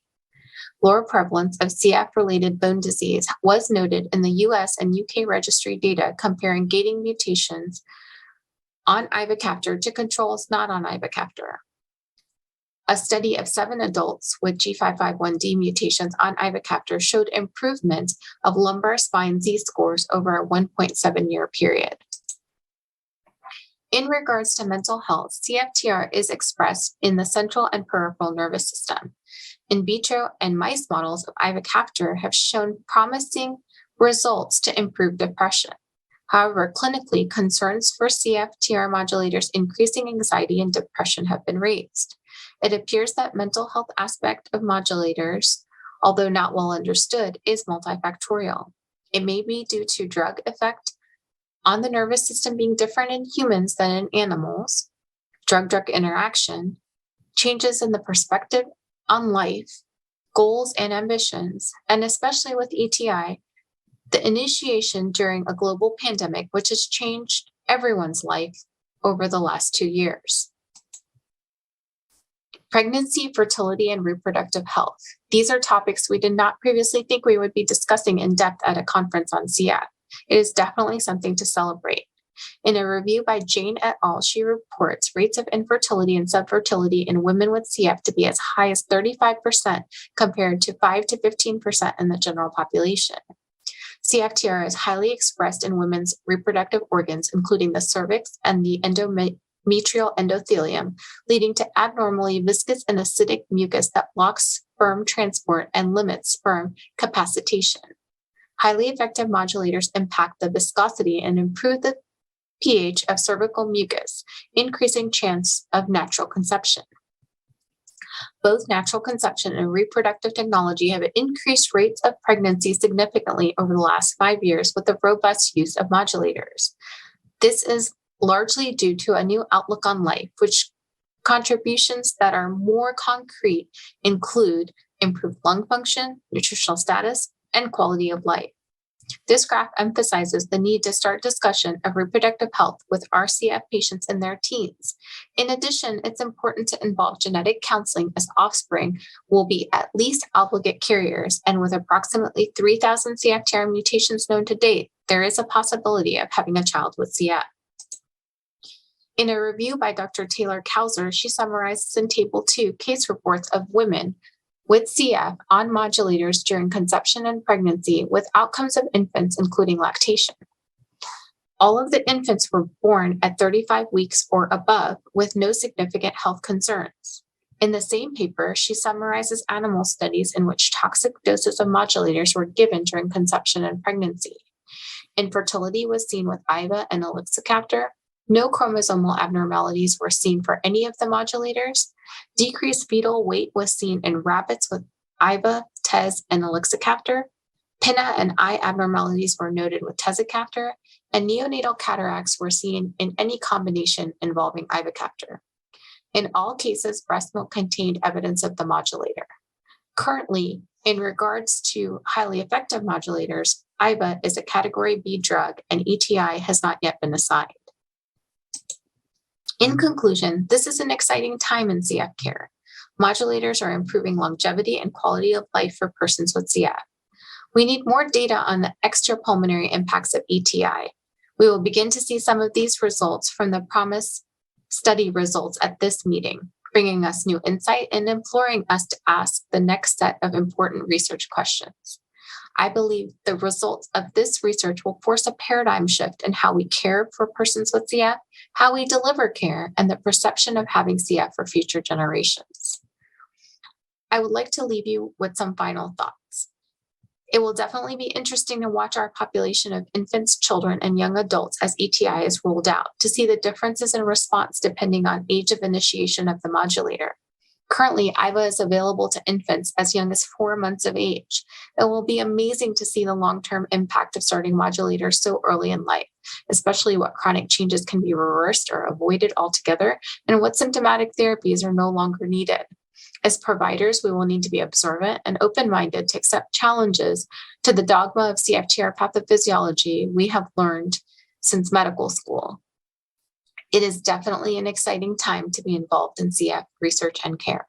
Lower prevalence of CF-related bone disease was noted in the US and UK registry data comparing gating mutations on Ivacafter to controls not on Ivacafter. A study of 7 adults with G551D mutations on Ivacafter showed improvement of lumbar spine Z-scores over a 1.7-year period. In regards to mental health, CFTR is expressed in the central and peripheral nervous system. In vitro and mice models of Ivacafter have shown promising results to improve depression. However, clinically, concerns for CFTR modulators increasing anxiety and depression have been raised. It appears that mental health aspect of modulators, although not well understood, is multifactorial. It may be due to drug effect on the nervous system being different in humans than in animals, drug-drug interaction, changes in the perspective on life, goals and ambitions, and especially with ETI, the initiation during a global pandemic, which has changed everyone's life over the last 2 years. Pregnancy, fertility, and reproductive health. These are topics we did not previously think we would be discussing in depth at a conference on CF. It is definitely something to celebrate. In a review by Jane et al., she reports rates of infertility and subfertility in women with CF to be as high as 35% compared to 5 to 15% in the general population. CFTR is highly expressed in women's reproductive organs, including the cervix and the endometrial endothelium, leading to abnormally viscous and acidic mucus that blocks sperm transport and limits sperm capacitation. Highly effective modulators impact the viscosity and improve the pH of cervical mucus, increasing chance of natural conception. Both natural conception and reproductive technology have increased rates of pregnancy significantly over the last 5 years with the robust use of modulators. This is largely due to a new outlook on life, which contributions that are more concrete include improved lung function, nutritional status, and quality of life. This graph emphasizes the need to start discussion of reproductive health with RCF patients in their teens. In addition, it's important to involve genetic counseling as offspring will be at least obligate carriers, and with approximately 3,000 Cftr mutations known to date, there is a possibility of having a child with CF. In a review by Dr. Taylor Kauser, she summarizes in Table 2 case reports of women with CF on modulators during conception and pregnancy with outcomes of infants, including lactation. All of the infants were born at 35 weeks or above with no significant health concerns. In the same paper, she summarizes animal studies in which toxic doses of modulators were given during conception and pregnancy. Infertility was seen with Iva and Ivacafter. No chromosomal abnormalities were seen for any of the modulators. Decreased fetal weight was seen in rabbits with Iva, Tez, and Ivacafter. Pinna and eye abnormalities were noted with Tezacafter, and neonatal cataracts were seen in any combination involving Ivacafter. In all cases, breast milk contained evidence of the modulator. Currently, in regards to highly effective modulators, Iva is a Category B drug, and ETI has not yet been assigned. In conclusion, this is an exciting time in CF care. Modulators are improving longevity and quality of life for persons with CF. We need more data on the extrapulmonary impacts of ETI. We will begin to see some of these results from the PROMISE study results at this meeting, bringing us new insight and imploring us to ask the next set of important research questions. I believe the results of this research will force a paradigm shift in how we care for persons with CF, how we deliver care, and the perception of having CF for future generations. I would like to leave you with some final thoughts. It will definitely be interesting to watch our population of infants, children, and young adults as ETI is rolled out to see the differences in response depending on age of initiation of the modulator. Currently, Iva is available to infants as young as 4 months of age. It will be amazing to see the long-term impact of starting modulators so early in life, especially what chronic changes can be reversed or avoided altogether, and what symptomatic therapies are no longer needed. As providers, we will need to be observant and open-minded to accept challenges to the dogma of CFTR pathophysiology we have learned since medical school. It is definitely an exciting time to be involved in CF research and care.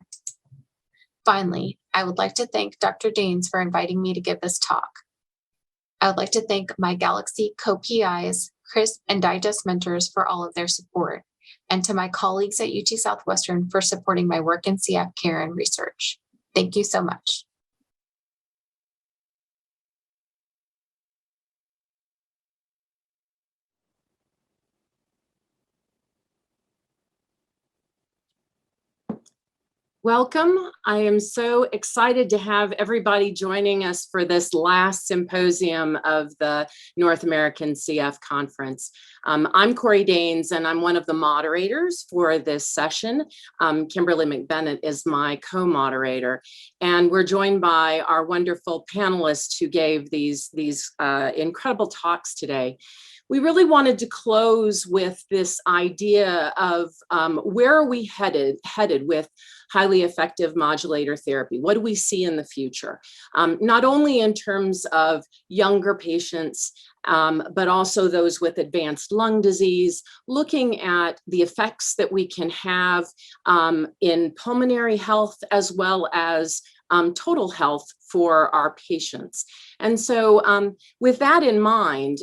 Finally, I would like to thank Dr. Daines for inviting me to give this talk. I would like to thank my Galaxy co-PIs, Chris, and Digest mentors for all of their support, and to my colleagues at UT Southwestern for supporting my work in CF care and research. Thank you so much. Welcome. I am so excited to have everybody joining us for this last symposium of the North American CF Conference. I'm Corey Daines, and I'm one of the moderators for this session. Kimberly McBennett is my co-moderator, and we're joined by our wonderful panelists who gave these incredible talks today. We really wanted to close with this idea of where are we headed with highly effective modulator therapy? What do we see in the future? Not only in terms of younger patients, but also those with advanced lung disease, looking at the effects that we can have in pulmonary health as well as total health for our patients. And so with that in mind,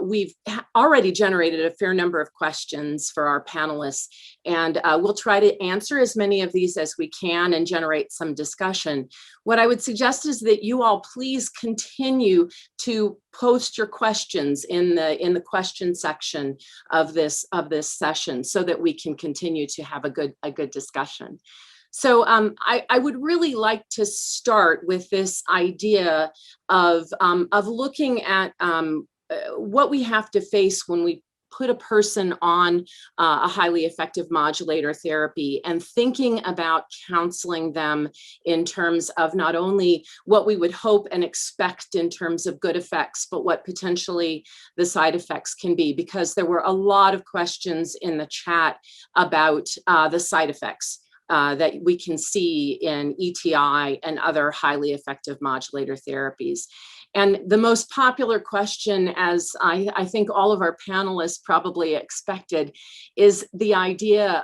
we've already generated a fair number of questions for our panelists, and we'll try to answer as many of these as we can and generate some discussion. What I would suggest is that you all please continue to post your questions in the question section of this session so that we can continue to have a good discussion. So I would really like to start with this idea of looking at what we have to face when we put a person on a highly effective modulator therapy and thinking about counseling them in terms of not only what we would hope and expect in terms of good effects, but what potentially the side effects can be, because there were a lot of questions in the chat about the side effects that we can see in ETI and other highly effective modulator therapies. And the most popular question, as I think all of our panelists probably expected, is the idea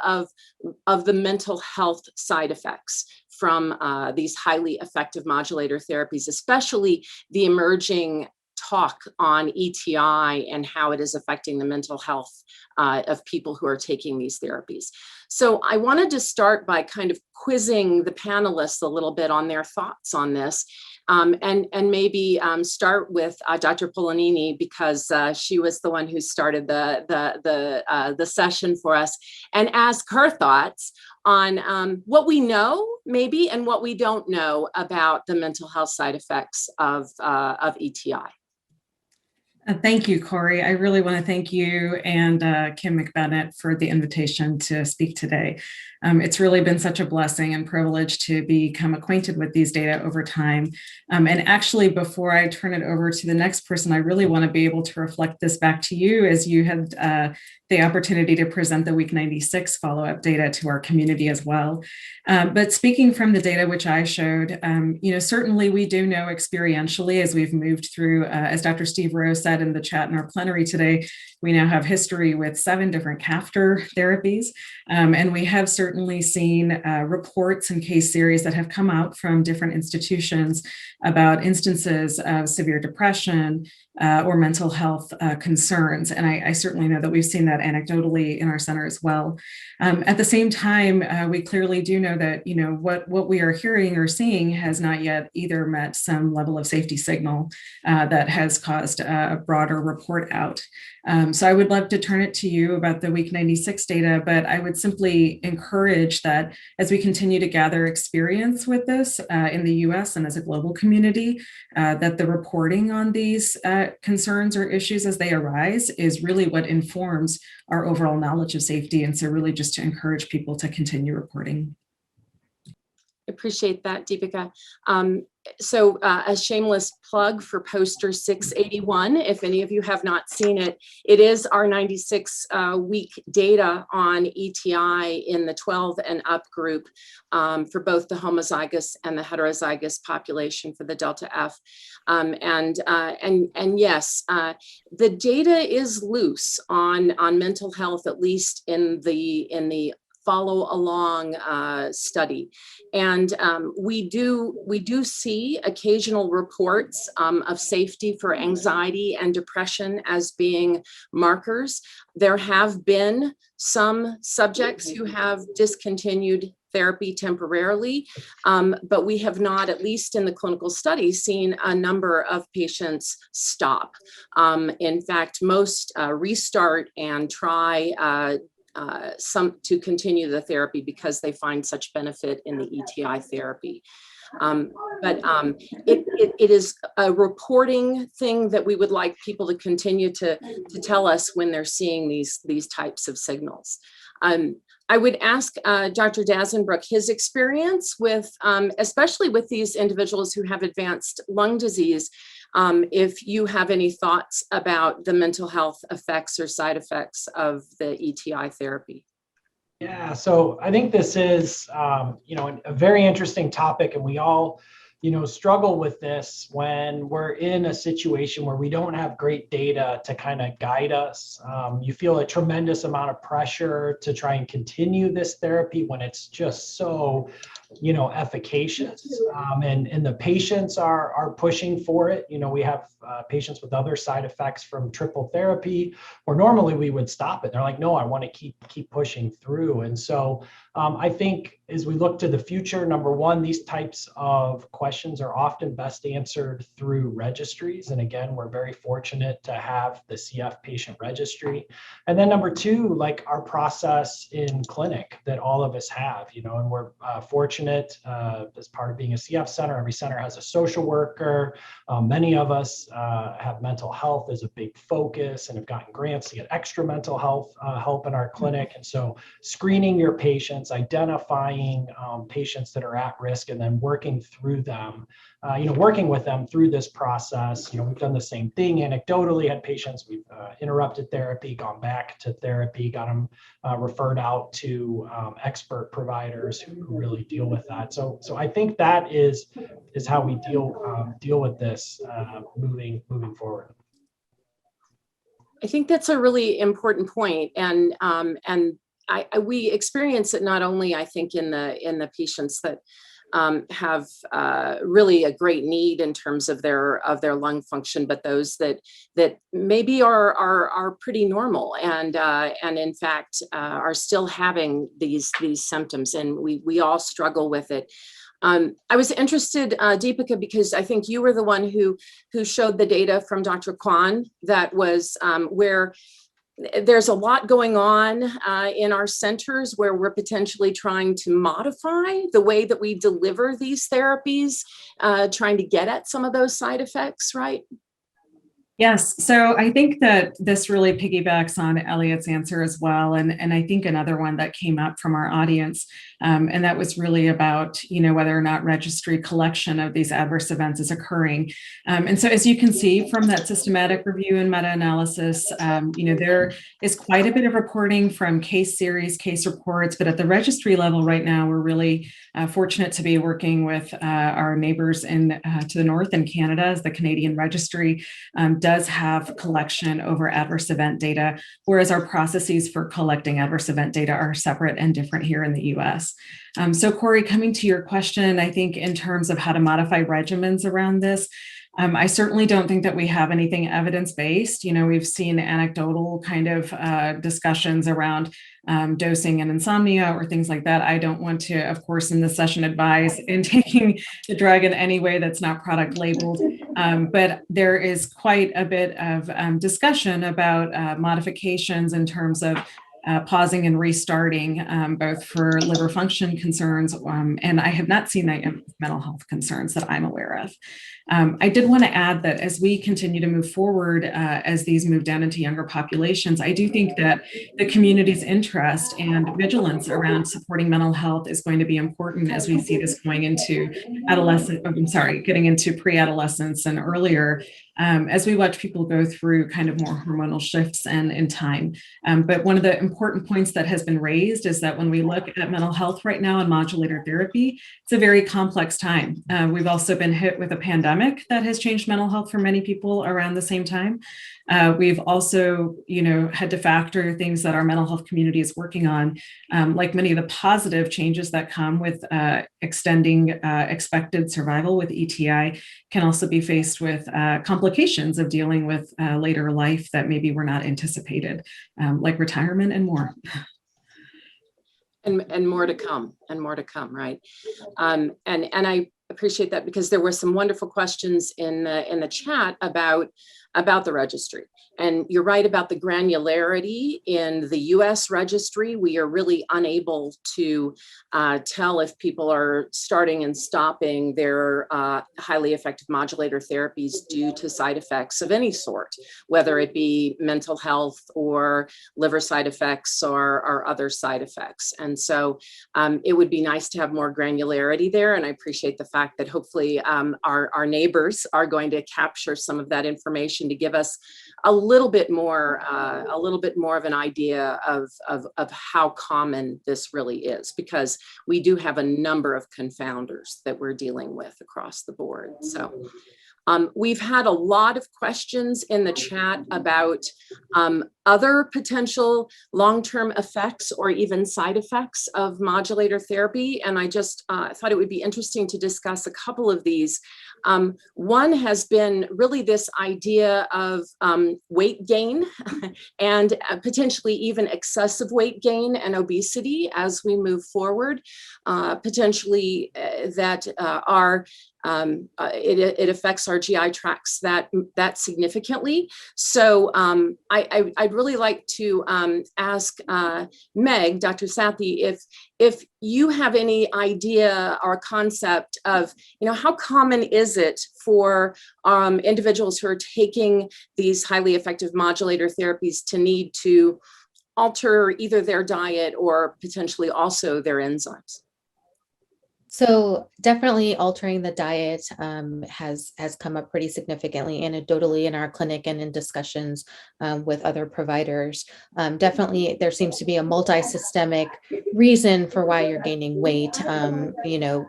of the mental health side effects from these highly effective modulator therapies, especially the emerging talk on ETI and how it is affecting the mental health of people who are taking these therapies. So I wanted to start by kind of quizzing the panelists a little bit on their thoughts on this. And maybe start with Dr. Polanini, because she was the one who started the session for us, and ask her thoughts on what we know maybe and what we don't know about the mental health side effects of ETI. Thank you, Corey. I really want to thank you and Kim McBennett for the invitation to speak today. It's really been such a blessing and privilege to become acquainted with these data over time. And actually, before I turn it over to the next person, I really want to be able to reflect this back to you as you had the opportunity to present the week 96 follow-up data to our community as well. But speaking from the data which I showed, certainly we do know experientially as we've moved through, as Dr. Steve Rose said in the chat in our plenary today, we now have history with 7 different Cftr therapies. And we have certainly seen reports and case series that have come out from different institutions about instances of severe depression or mental health concerns. And I certainly know that we've seen that anecdotally in our center as well. At the same time, we clearly do know that, what we are hearing or seeing has not yet either met some level of safety signal that has caused a broader report out. So I would love to turn it to you about the week 96 data, but I would simply encourage that as we continue to gather experience with this in the US and as a global community, that the reporting on these concerns or issues as they arise is really what informs our overall knowledge of safety. And so really just to encourage people to continue reporting. Appreciate that, Deepika. So a shameless plug for poster 681, if any of you have not seen it, it is our 96-week data on ETI in the 12 and up group for both the homozygous and the heterozygous population for the Delta F. And yes, the data is loose on mental health, at least in the follow along study. And we do see occasional reports of safety for anxiety and depression as being markers. There have been some subjects who have discontinued therapy temporarily, but we have not, at least in the clinical study, seen a number of patients stop. In fact, most restart and try some to continue the therapy because they find such benefit in the ETI therapy. But it is a reporting thing that we would like people to continue to tell us when they're seeing these types of signals. I would ask Dr. Dazenbrook his experience with, especially with these individuals who have advanced lung disease, if you have any thoughts about the mental health effects or side effects of the ETI therapy. Yeah, so I think this is, a very interesting topic, and we all, struggle with this when we're in a situation where we don't have great data to kind of guide us. You feel a tremendous amount of pressure to try and continue this therapy when it's just so, efficacious. And the patients are pushing for it. We have patients with other side effects from triple therapy, where normally we would stop it. They're like, no, I want to keep pushing through. And so I think as we look to the future, number one, these types of questions are often best answered through registries. And again, we're very fortunate to have the CF patient registry. And then number two, like our process in clinic that all of us have, and we're fortunate fortunate as part of being a CF center. Every center has a social worker. Many of us have mental health as a big focus and have gotten grants to get extra mental health help in our clinic. And so screening your patients, identifying patients that are at risk, and then working through them, working with them through this process. We've done the same thing anecdotally, had patients, we've interrupted therapy, gone back to therapy, got them referred out to expert providers who really deal with that. So I think that is how we deal with this moving forward. I think that's a really important point, and we experience it not only, I think, in the patients that have really a great need in terms of their lung function, but those that maybe are pretty normal and in fact are still having these symptoms, and we all struggle with it. I was interested, Deepika, because I think you were the one who showed the data from Dr. Kwan that was where there's a lot going on in our centers where we're potentially trying to modify the way that we deliver these therapies, trying to get at some of those side effects, right? Yes, so I think that this really piggybacks on Elliot's answer as well. And I think another one that came up from our audience, and that was really about, whether or not registry collection of these adverse events is occurring. And so as you can see from that systematic review and meta-analysis, there is quite a bit of reporting from case series, case reports, but at the registry level right now, we're really fortunate to be working with our neighbors to the north in Canada, as the Canadian registry does have collection over adverse event data, whereas our processes for collecting adverse event data are separate and different here in the US. So Corey, coming to your question, I think in terms of how to modify regimens around this, I certainly don't think that we have anything evidence-based. We've seen anecdotal kind of discussions around dosing and insomnia or things like that. I don't want to, of course, in this session advise in taking the drug in any way that's not product labeled. But there is quite a bit of discussion about modifications in terms of pausing and restarting, both for liver function concerns, and I have not seen that in mental health concerns that I'm aware of. I did want to add that as we continue to move forward, as these move down into younger populations, I do think that the community's interest and vigilance around supporting mental health is going to be important as we see this going into getting into pre-adolescence and earlier, as we watch people go through kind of more hormonal shifts and in time. But one of the important points that has been raised is that when we look at mental health right now and modulator therapy, it's a very complex time. We've also been hit with a pandemic that has changed mental health for many people around the same time. We've also, had to factor things that our mental health community is working on, like many of the positive changes that come with extending expected survival with ETI can also be faced with complications of dealing with later life that maybe were not anticipated, like retirement and more. And more to come, right? And I appreciate that, because there were some wonderful questions in the chat about the registry. And you're right about the granularity in the US registry. We are really unable to tell if people are starting and stopping their highly effective modulator therapies due to side effects of any sort, whether it be mental health or liver side effects or other side effects. And so it would be nice to have more granularity there. And I appreciate the fact that hopefully our neighbors are going to capture some of that information to give us a little bit more of an idea of how common this really is, because we do have a number of confounders that we're dealing with across the board. So we've had a lot of questions in the chat about other potential long-term effects or even side effects of modulator therapy. And I just thought it would be interesting to discuss a couple of these. One has been really this idea of weight gain and potentially even excessive weight gain and obesity as we move forward, potentially that it affects our GI tracts that significantly. So I'd I'd really like to ask Meg, Dr. Sathi, if you have any idea or concept of, how common is it for individuals who are taking these highly effective modulator therapies to need to alter either their diet or potentially also their enzymes? So definitely altering the diet has come up pretty significantly anecdotally in our clinic and in discussions with other providers. Definitely there seems to be a multi-systemic reason for why you're gaining weight,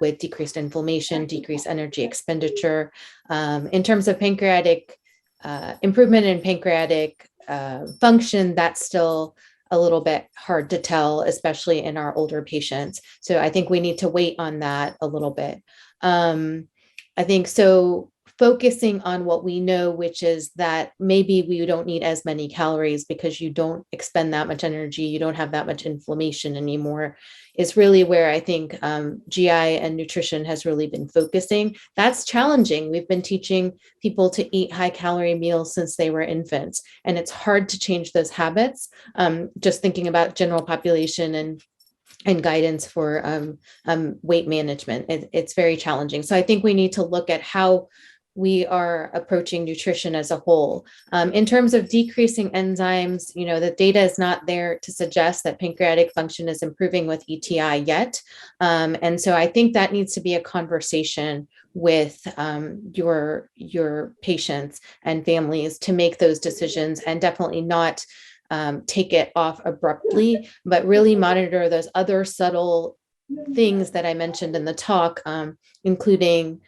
with decreased inflammation, decreased energy expenditure. In terms of pancreatic improvement in pancreatic function, that's still a little bit hard to tell, especially in our older patients. So I think we need to wait on that a little bit. I think so focusing on what we know, which is that maybe we don't need as many calories because you don't expend that much energy, you don't have that much inflammation anymore, is really where I think GI and nutrition has really been focusing. That's challenging. We've been teaching people to eat high calorie meals since they were infants, and it's hard to change those habits. Just thinking about general population and guidance for weight management, it's very challenging. So I think we need to look at how we are approaching nutrition as a whole. In terms of decreasing enzymes, the data is not there to suggest that pancreatic function is improving with ETI yet. And so I think that needs to be a conversation with your patients and families to make those decisions, and definitely not take it off abruptly, but really monitor those other subtle things that I mentioned in the talk, including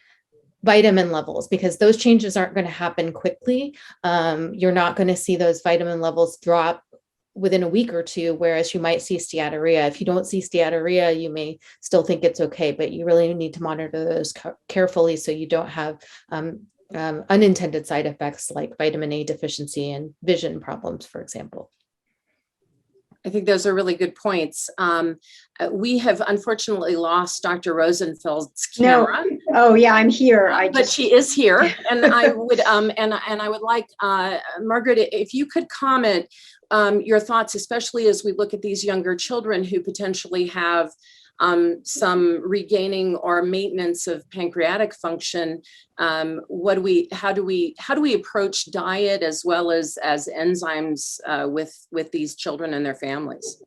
vitamin levels, because those changes aren't going to happen quickly. You're not going to see those vitamin levels drop within a week or two, whereas you might see steatorrhea. If you don't see steatorrhea, you may still think it's okay, but you really need to monitor those carefully so you don't have unintended side effects like vitamin A deficiency and vision problems, for example. I think those are really good points. We have unfortunately lost Dr. Rosenfeld's camera. No. Oh yeah, I'm here. But she is here, and I would I would like Margaret, if you could comment your thoughts, especially as we look at these younger children who potentially have some regaining or maintenance of pancreatic function. How do we approach diet as well as enzymes with these children and their families?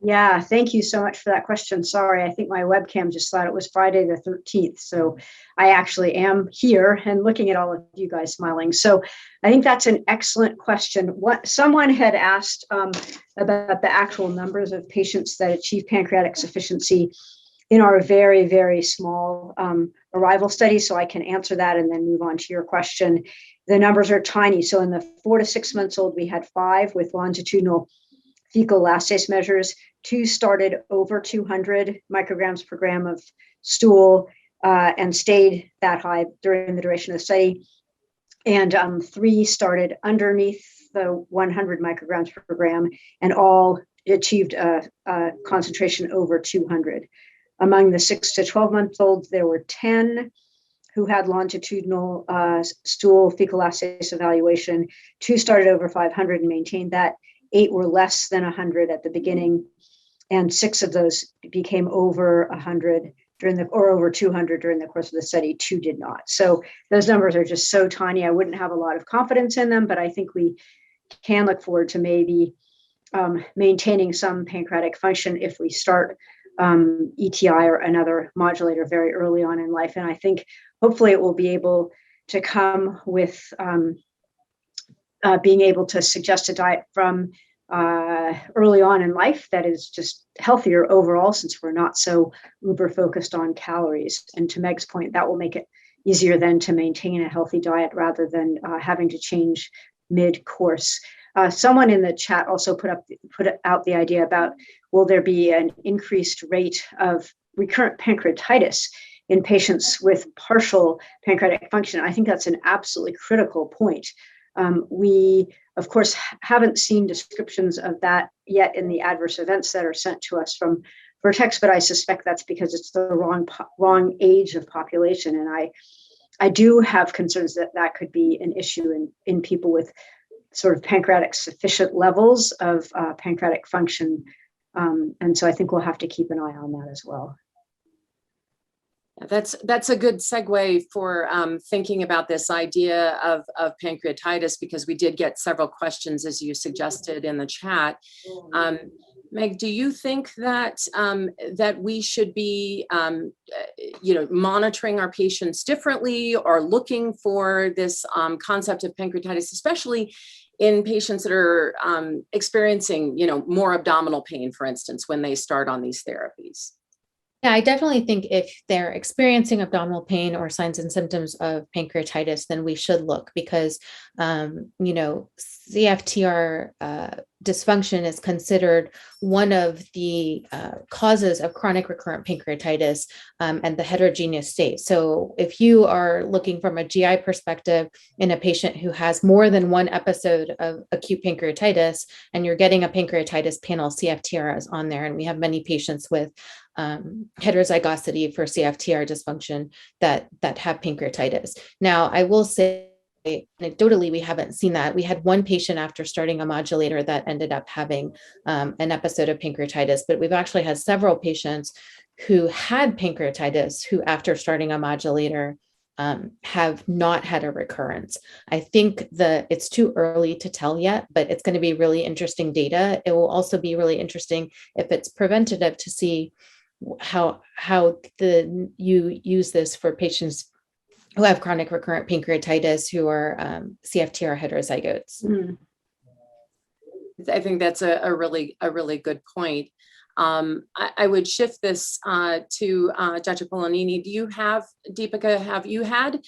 Yeah, thank you so much for that question. Sorry, I think my webcam just thought it was Friday the 13th. So I actually am here and looking at all of you guys smiling. So I think that's an excellent question. What someone had asked about the actual numbers of patients that achieve pancreatic sufficiency in our very, very small arrival study. So I can answer that and then move on to your question. The numbers are tiny. So in the 4 to 6 months old, we had 5 with longitudinal fecal elastase measures. 2 started over 200 micrograms per gram of stool and stayed that high during the duration of the study. And 3 started underneath the 100 micrograms per gram, and all achieved a concentration over 200. Among the 6 to 12 month olds, there were 10 who had longitudinal stool fecal elastase evaluation. 2 started over 500 and maintained that. 8 were less than 100 at the beginning, and 6 of those became over 100 or over 200 during the course of the study. 2 did not. So those numbers are just so tiny. I wouldn't have a lot of confidence in them, but I think we can look forward to maybe maintaining some pancreatic function if we start ETI or another modulator very early on in life. And I think hopefully it will be able to come with being able to suggest a diet from early on in life that is just healthier overall, since we're not so uber focused on calories. And to Meg's point, that will make it easier then to maintain a healthy diet rather than having to change mid-course. Someone in the chat also put out the idea about, will there be an increased rate of recurrent pancreatitis in patients with partial pancreatic function? I think that's an absolutely critical point. We, of course, haven't seen descriptions of that yet in the adverse events that are sent to us from Vertex, but I suspect that's because it's the wrong age of population. And I do have concerns that that could be an issue in people with sort of pancreatic sufficient levels of pancreatic function. And so I think we'll have to keep an eye on that as well. That's a good segue for thinking about this idea of pancreatitis, because we did get several questions, as you suggested in the chat. Meg, do you think that that we should be, monitoring our patients differently, or looking for this concept of pancreatitis, especially in patients that are experiencing, more abdominal pain, for instance, when they start on these therapies? Yeah, I definitely think if they're experiencing abdominal pain or signs and symptoms of pancreatitis, then we should look, because, CFTR dysfunction is considered one of the causes of chronic recurrent pancreatitis and the heterogeneous state. So if you are looking from a GI perspective in a patient who has more than one episode of acute pancreatitis and you're getting a pancreatitis panel, CFTR is on there. And we have many patients with heterozygosity for CFTR dysfunction that have pancreatitis. Now, I will say, anecdotally, we haven't seen that. We had one patient after starting a modulator that ended up having an episode of pancreatitis, but we've actually had several patients who had pancreatitis who, after starting a modulator, have not had a recurrence. I think it's too early to tell yet, but it's going to be really interesting data. It will also be really interesting if it's preventative to see how you use this for patients who have chronic recurrent pancreatitis who are CFTR heterozygotes. I think that's a really good point. I would shift this to Dr. Polanini. Deepika, have you had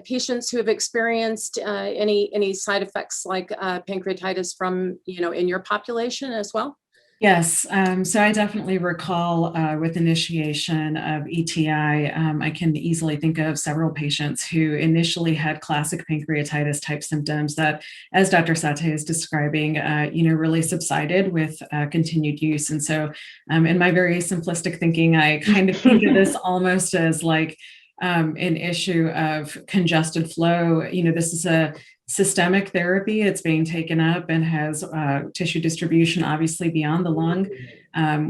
patients who have experienced any side effects like pancreatitis from, in your population as well? Yes, so I definitely recall with initiation of ETI, I can easily think of several patients who initially had classic pancreatitis type symptoms that, as Dr. Sate is describing, really subsided with continued use. And so in my very simplistic thinking, I kind of think of this almost as like an issue of congested flow. This is a systemic therapy. It's being taken up and has tissue distribution, obviously, beyond the lung.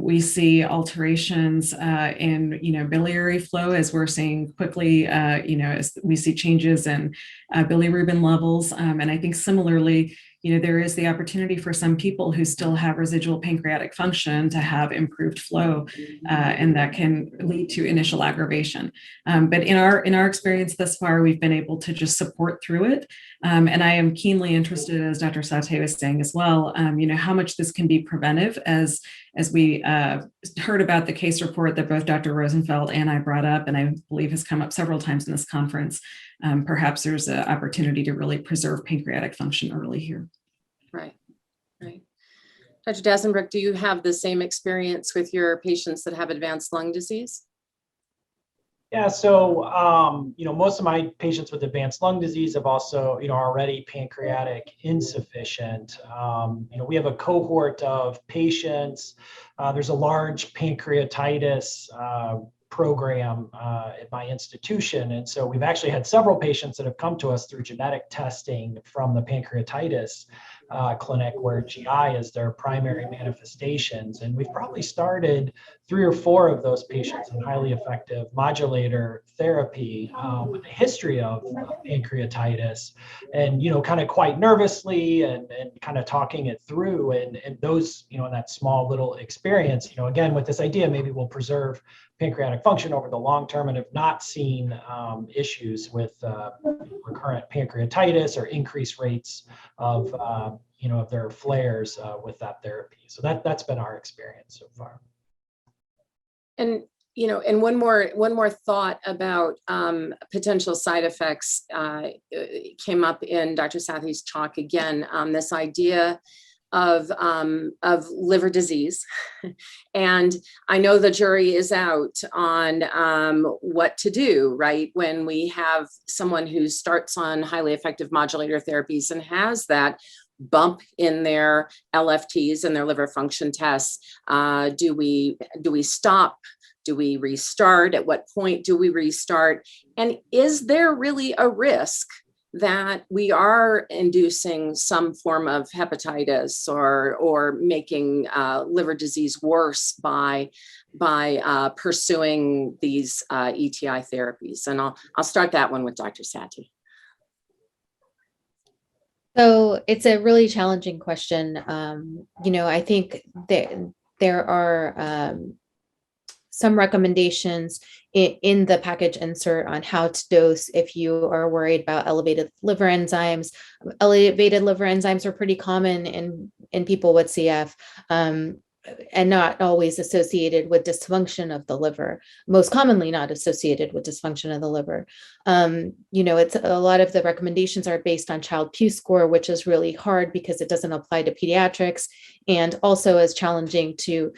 We see alterations in, biliary flow, as we're seeing quickly, as we see changes in bilirubin levels. And I think similarly, there is the opportunity for some people who still have residual pancreatic function to have improved flow, and that can lead to initial aggravation. But in our experience thus far, we've been able to just support through it. And I am keenly interested, as Dr. Sate was saying as well, how much this can be preventive, as we heard about the case report that both Dr. Rosenfeld and I brought up, and I believe has come up several times in this conference. Perhaps there's an opportunity to really preserve pancreatic function early here. Right. Dr. Dasenbrook, do you have the same experience with your patients that have advanced lung disease? Yeah, so, most of my patients with advanced lung disease have also, already pancreatic insufficient. We have a cohort of patients. There's a large pancreatitis program at my institution. And so we've actually had several patients that have come to us through genetic testing from the pancreatitis clinic, where GI is their primary manifestations. And we've probably started 3 or 4 of those patients in highly effective modulator therapy with a history of pancreatitis, and, kind of quite nervously and kind of talking it through. And those, in that small little experience, again, with this idea, maybe we'll preserve pancreatic function over the long term, and have not seen issues with recurrent pancreatitis or increased rates of of their flares with that therapy. So that's been our experience so far. And and one more thought about potential side effects came up in Dr. Sate's talk again. This idea of liver disease, and I know the jury is out on what to do, right, when we have someone who starts on highly effective modulator therapies and has that bump in their LFTs and their liver function tests. Do we stop? Do we restart? At what point do we restart? And is there really a risk that we are inducing some form of hepatitis or making liver disease worse by pursuing these ETI therapies? And I'll start that one with Dr. Saty. So it's a really challenging question. I think that there are some recommendations in the package insert on how to dose if you are worried about elevated liver enzymes. Elevated liver enzymes are pretty common in people with CF. And not always associated with dysfunction of the liver, most commonly not associated with dysfunction of the liver. It's a lot of the recommendations are based on Child-Pugh score, which is really hard because it doesn't apply to pediatrics, and also is challenging to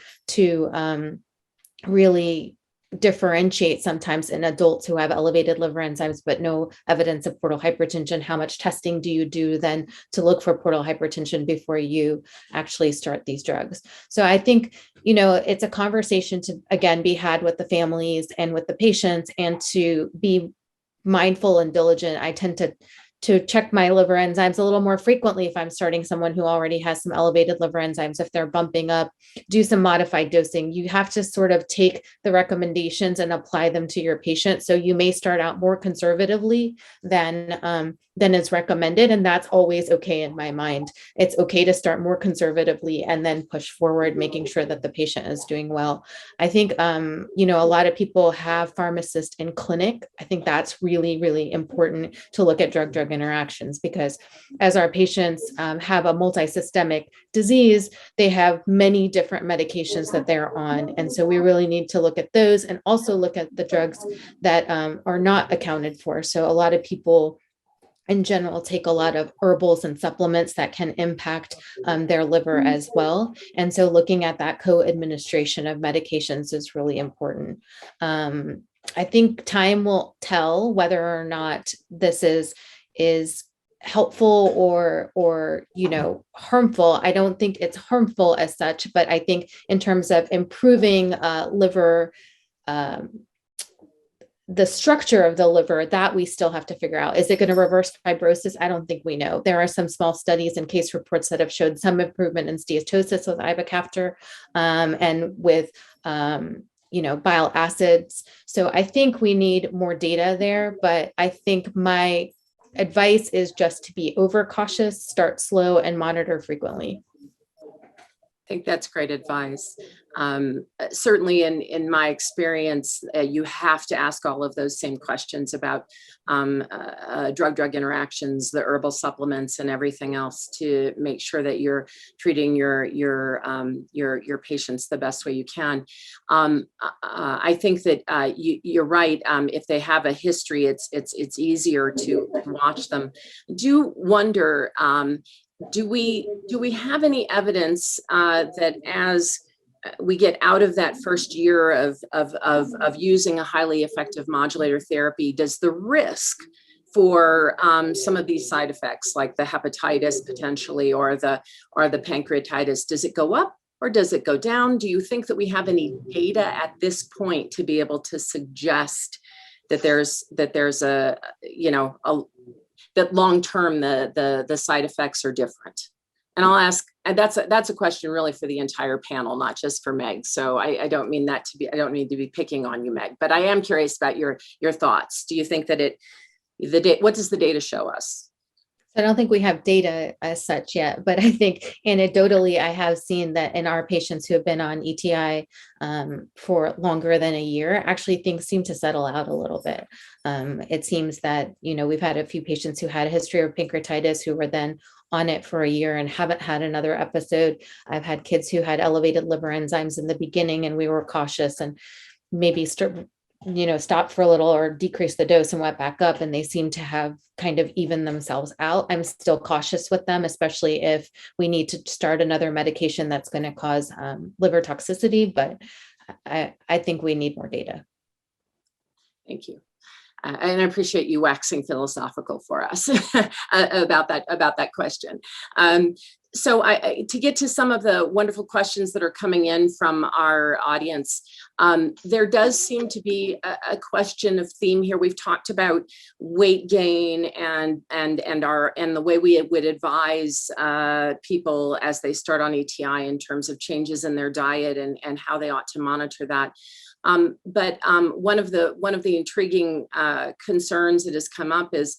really differentiate sometimes in adults who have elevated liver enzymes but no evidence of portal hypertension. How much testing do you do then to look for portal hypertension before you actually start these drugs? So I think, it's a conversation to, again, be had with the families and with the patients, and to be mindful and diligent. I tend to check my liver enzymes a little more frequently if I'm starting someone who already has some elevated liver enzymes. If they're bumping up, do some modified dosing. You have to sort of take the recommendations and apply them to your patient. So you may start out more conservatively than is recommended, and that's always okay in my mind. It's okay to start more conservatively and then push forward, making sure that the patient is doing well. I think a lot of people have pharmacists in clinic. I think that's really, really important to look at drug-drug interactions, because as our patients have a multisystemic disease, they have many different medications that they're on. And so we really need to look at those and also look at the drugs that are not accounted for. So a lot of people in general take a lot of herbals and supplements that can impact their liver as well. And so looking at that co-administration of medications is really important. I think time will tell whether or not this is helpful or harmful. I don't think it's harmful as such, but I think in terms of improving liver, the structure of the liver, that we still have to figure out. Is it going to reverse fibrosis? I don't think we know. There are some small studies and case reports that have showed some improvement in steatosis with Ivacafter and with bile acids. So I think we need more data there, but I think my advice is just to be overcautious, start slow, and monitor frequently. I think that's great advice. Certainly in my experience, you have to ask all of those same questions about drug-drug interactions, the herbal supplements, and everything else to make sure that you're treating your patients the best way you can. I think that you're right. If they have a history, it's easier to watch them. Do wonder. Do we have any evidence that as we get out of that first year of using a highly effective modulator therapy, does the risk for some of these side effects, like the hepatitis potentially or the pancreatitis, does it go up or does it go down? Do you think that we have any data at this point to be able to suggest that there's that long-term the side effects are different? And I'll ask, and that's a question really for the entire panel, not just for Meg. So I don't mean that to be, I don't need to be picking on you, Meg, but I am curious about your thoughts. Do you think that what does the data show us? I don't think we have data as such yet, but I think anecdotally, I have seen that in our patients who have been on ETI for longer than a year, actually things seem to settle out a little bit. It seems that, we've had a few patients who had a history of pancreatitis who were then on it for a year and haven't had another episode. I've had kids who had elevated liver enzymes in the beginning and we were cautious and maybe stopped for a little or decreased the dose and went back up, and they seem to have kind of evened themselves out. I'm still cautious with them, especially if we need to start another medication that's going to cause liver toxicity, but I think we need more data. Thank you. And I appreciate you waxing philosophical for us about that question. So to get to some of the wonderful questions that are coming in from our audience, there does seem to be a question of theme here. We've talked about weight gain and the way we would advise people as they start on ETI in terms of changes in their diet and how they ought to monitor that. But one of the intriguing concerns that has come up is,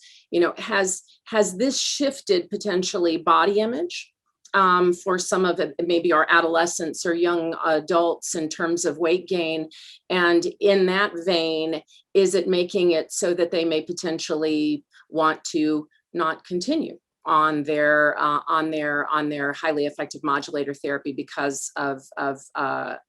has this shifted potentially body image for some of it, maybe our adolescents or young adults in terms of weight gain? And in that vein, is it making it so that they may potentially want to not continue on their highly effective modulator therapy because of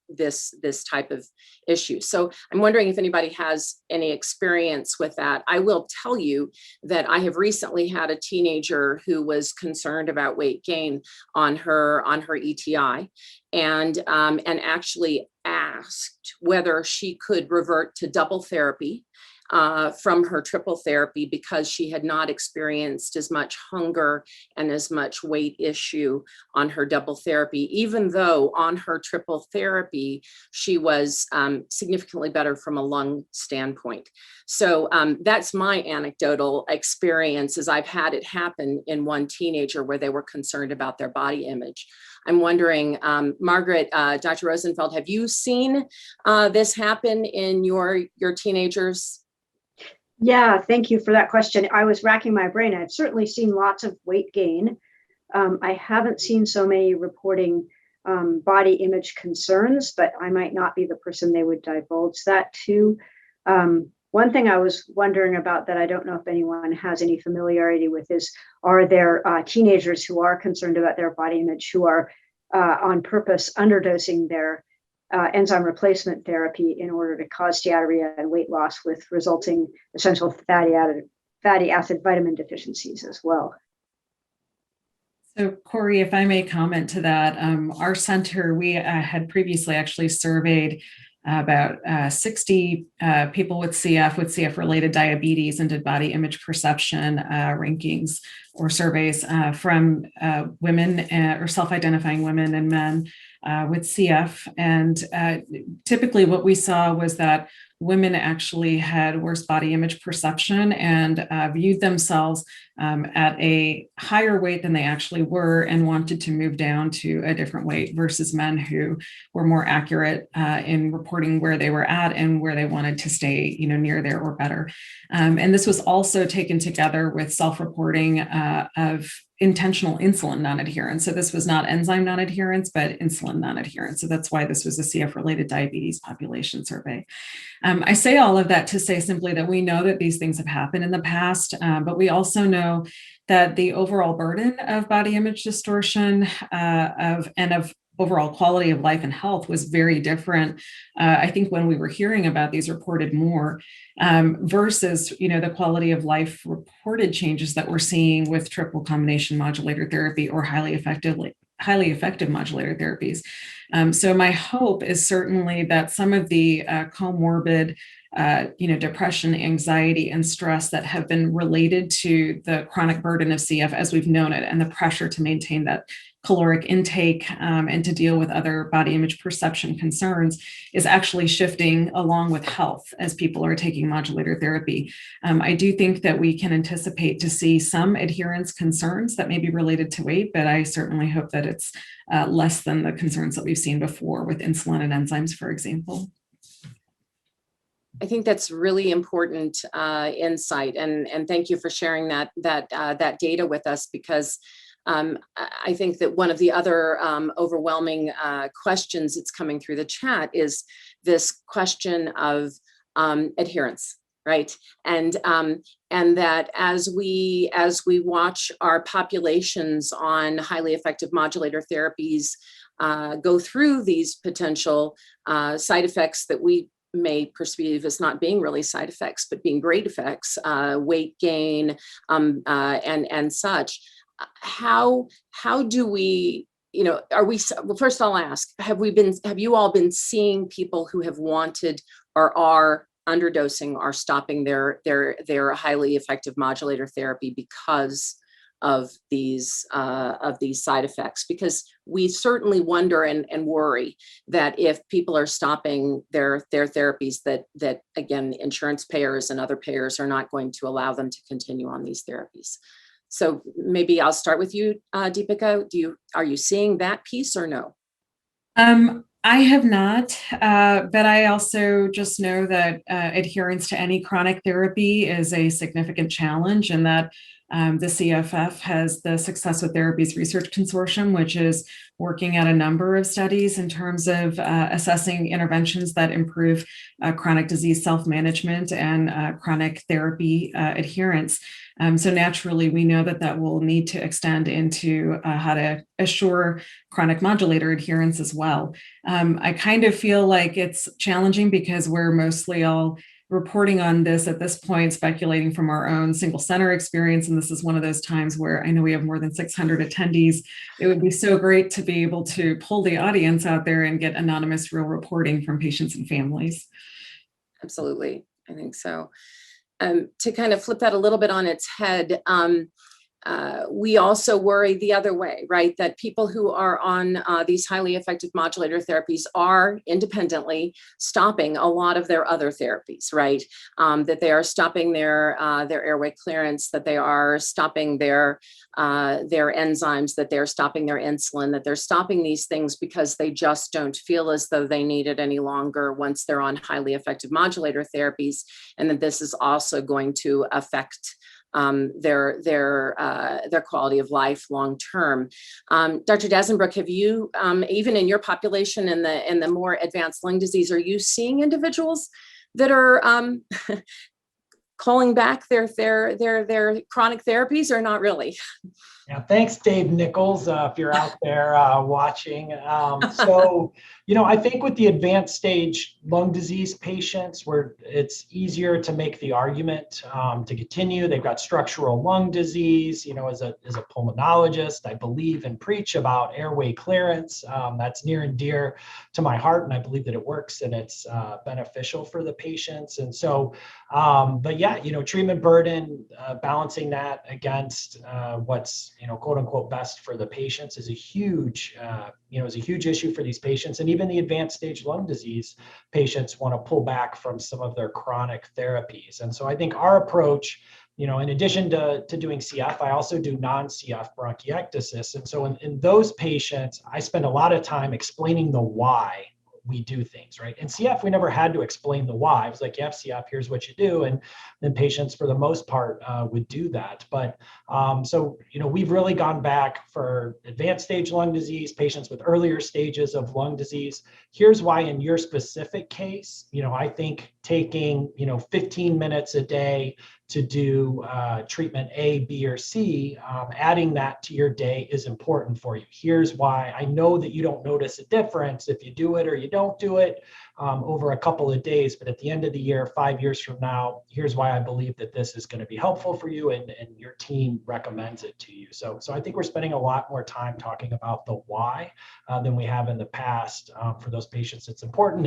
this type of issue? So I'm wondering if anybody has any experience with that. I will tell you that I have recently had a teenager who was concerned about weight gain on her ETI, and actually asked whether she could revert to double therapy from her triple therapy because she had not experienced as much hunger and as much weight issue on her double therapy, even though on her triple therapy, she was significantly better from a lung standpoint. So that's my anecdotal experience, is I've had it happen in one teenager where they were concerned about their body image. I'm wondering, Margaret, Dr. Rosenfeld, have you seen this happen in your teenagers? Yeah, thank you for that question. I was racking my brain. I've certainly seen lots of weight gain. I haven't seen so many reporting body image concerns, but I might not be the person they would divulge that to. One thing I was wondering about that I don't know if anyone has any familiarity with is, are there teenagers who are concerned about their body image who are on purpose underdosing their enzyme replacement therapy in order to cause steatorrhea and weight loss with resulting essential fatty acid vitamin deficiencies as well? So Corey, if I may comment to that, our center, we had previously actually surveyed about 60 people with CF-related diabetes, and did body image perception rankings or surveys from women or self-identifying women and men with CF. And typically what we saw was that women actually had worse body image perception and viewed themselves at a higher weight than they actually were, and wanted to move down to a different weight, versus men who were more accurate in reporting where they were at and where they wanted to stay, near there or better. And this was also taken together with self-reporting of intentional insulin non-adherence. So this was not enzyme non-adherence, but insulin non-adherence. So that's why this was a CF-related diabetes population survey. I say all of that to say simply that we know that these things have happened in the past, but we also know that the overall burden of body image distortion of overall quality of life and health was very different. I think when we were hearing about these reported more versus, the quality of life reported changes that we're seeing with triple combination modulator therapy or highly effective modulator therapies. So my hope is certainly that some of the comorbid depression, anxiety, and stress that have been related to the chronic burden of CF as we've known it, and the pressure to maintain that caloric intake and to deal with other body image perception concerns is actually shifting along with health as people are taking modulator therapy. I do think that we can anticipate to see some adherence concerns that may be related to weight, but I certainly hope that it's less than the concerns that we've seen before with insulin and enzymes, for example. I think that's really important insight, and thank you for sharing that data with us, because I think that one of the other overwhelming questions that's coming through the chat is this question of adherence, right? And that as we watch our populations on highly effective modulator therapies go through these potential side effects that we may perceive as not being really side effects, but being great effects, weight gain, and such. How do we, are we, well, first I'll ask, have you all been seeing people who have wanted or are underdosing or stopping their highly effective modulator therapy because of these side effects, because we certainly wonder and worry that if people are stopping their therapies, that again, insurance payers and other payers are not going to allow them to continue on these therapies. So maybe I'll start with you, Deepika. Are you seeing that piece or no? I have not, but I also just know that adherence to any chronic therapy is a significant challenge, and that the CFF has the Success with Therapies Research Consortium, which is working at a number of studies in terms of assessing interventions that improve chronic disease self-management and chronic therapy adherence. So naturally, we know that will need to extend into how to assure chronic modulator adherence as well. I kind of feel like it's challenging because we're mostly all reporting on this at this point, speculating from our own single center experience. And this is one of those times where I know we have more than 600 attendees. It would be so great to be able to pull the audience out there and get anonymous real reporting from patients and families. Absolutely, I think so. To kind of flip that a little bit on its head, we also worry the other way, right? That people who are on these highly effective modulator therapies are independently stopping a lot of their other therapies, right? That they are stopping their airway clearance, that they are stopping their enzymes, that they're stopping their insulin, that they're stopping these things because they just don't feel as though they need it any longer once they're on highly effective modulator therapies, and that this is also going to affect their quality of life long term. Dr. Dazenbrook, have you, even in your population in the more advanced lung disease, are you seeing individuals that are calling back their chronic therapies, or not really? Yeah, thanks, Dave Nichols, if you're out there watching. So, I think with the advanced stage lung disease patients, where it's easier to make the argument to continue. They've got structural lung disease. As a pulmonologist, I believe and preach about airway clearance. That's near and dear to my heart, and I believe that it works and it's beneficial for the patients. And so, but yeah, treatment burden, balancing that against what's quote unquote best for the patients is a huge issue for these patients. And even the advanced stage lung disease patients want to pull back from some of their chronic therapies. And so I think our approach, in addition to doing CF, I also do non-CF bronchiectasis. And so in those patients, I spend a lot of time explaining the why we do things, right? In CF, we never had to explain the why. It was like, you have CF, here's what you do. And then patients, for the most part, would do that. But so, we've really gone back for advanced stage lung disease, patients with earlier stages of lung disease. Here's why in your specific case, I think taking, 15 minutes a day to do treatment A, B, or C, adding that to your day is important for you. Here's why. I know that you don't notice a difference if you do it or you don't do it over a couple of days, but at the end of the year, 5 years from now, here's why I believe that this is going to be helpful for you, and your team recommends it to you. So I think we're spending a lot more time talking about the why than we have in the past. For those patients, it's important.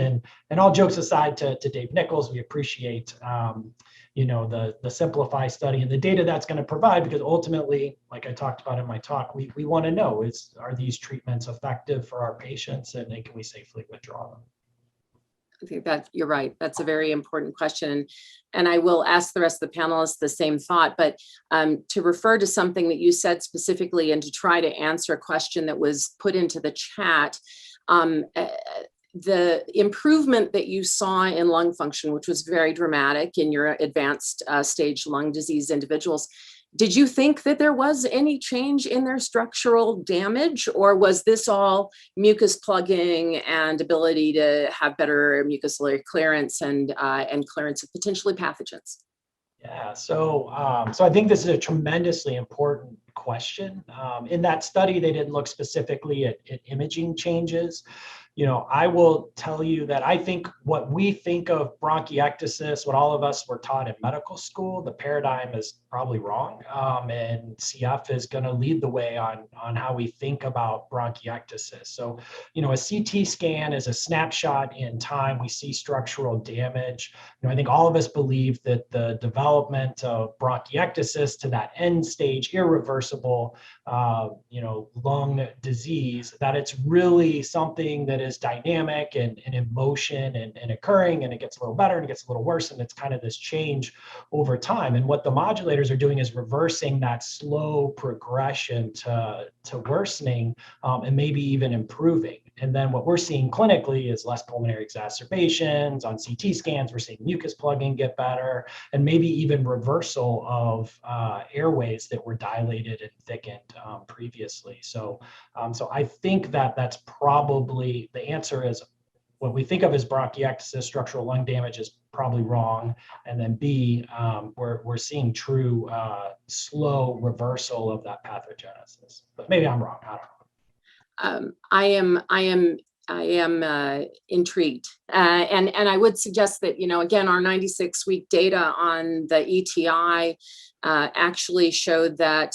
And all jokes aside, to Dave Nichols, we appreciate the Simplify study and the data that's going to provide, because ultimately, like I talked about in my talk, we want to know, are these treatments effective for our patients, and can we safely withdraw them? I think that you're right. That's a very important question. And I will ask the rest of the panelists the same thought, but to refer to something that you said specifically and to try to answer a question that was put into the chat, the improvement that you saw in lung function, which was very dramatic in your advanced stage lung disease individuals, did you think that there was any change in their structural damage, or was this all mucus plugging and ability to have better mucociliary clearance and clearance of potentially pathogens? Yeah, so I think this is a tremendously important question. In that study, they didn't look specifically at imaging changes. I will tell you that I think what we think of bronchiectasis, what all of us were taught in medical school, the paradigm is probably wrong. And CF is going to lead the way on how we think about bronchiectasis. So, a CT scan is a snapshot in time. We see structural damage. I think all of us believe that the development of bronchiectasis to that end stage, irreversible, lung disease, that it's really something that is dynamic and in motion and occurring, and it gets a little better and it gets a little worse, and it's kind of this change over time. And what the modulators are doing is reversing that slow progression to worsening, and maybe even improving. And then what we're seeing clinically is less pulmonary exacerbations. On CT scans, we're seeing mucus plugging get better, and maybe even reversal of airways that were dilated and thickened previously. So I think that that's probably the answer. Is what we think of as bronchiectasis, structural lung damage, is probably wrong. And then B, we're seeing true slow reversal of that pathogenesis. But maybe I'm wrong. I don't know. I am intrigued, and I would suggest that again, our 96-week data on the ETI actually showed that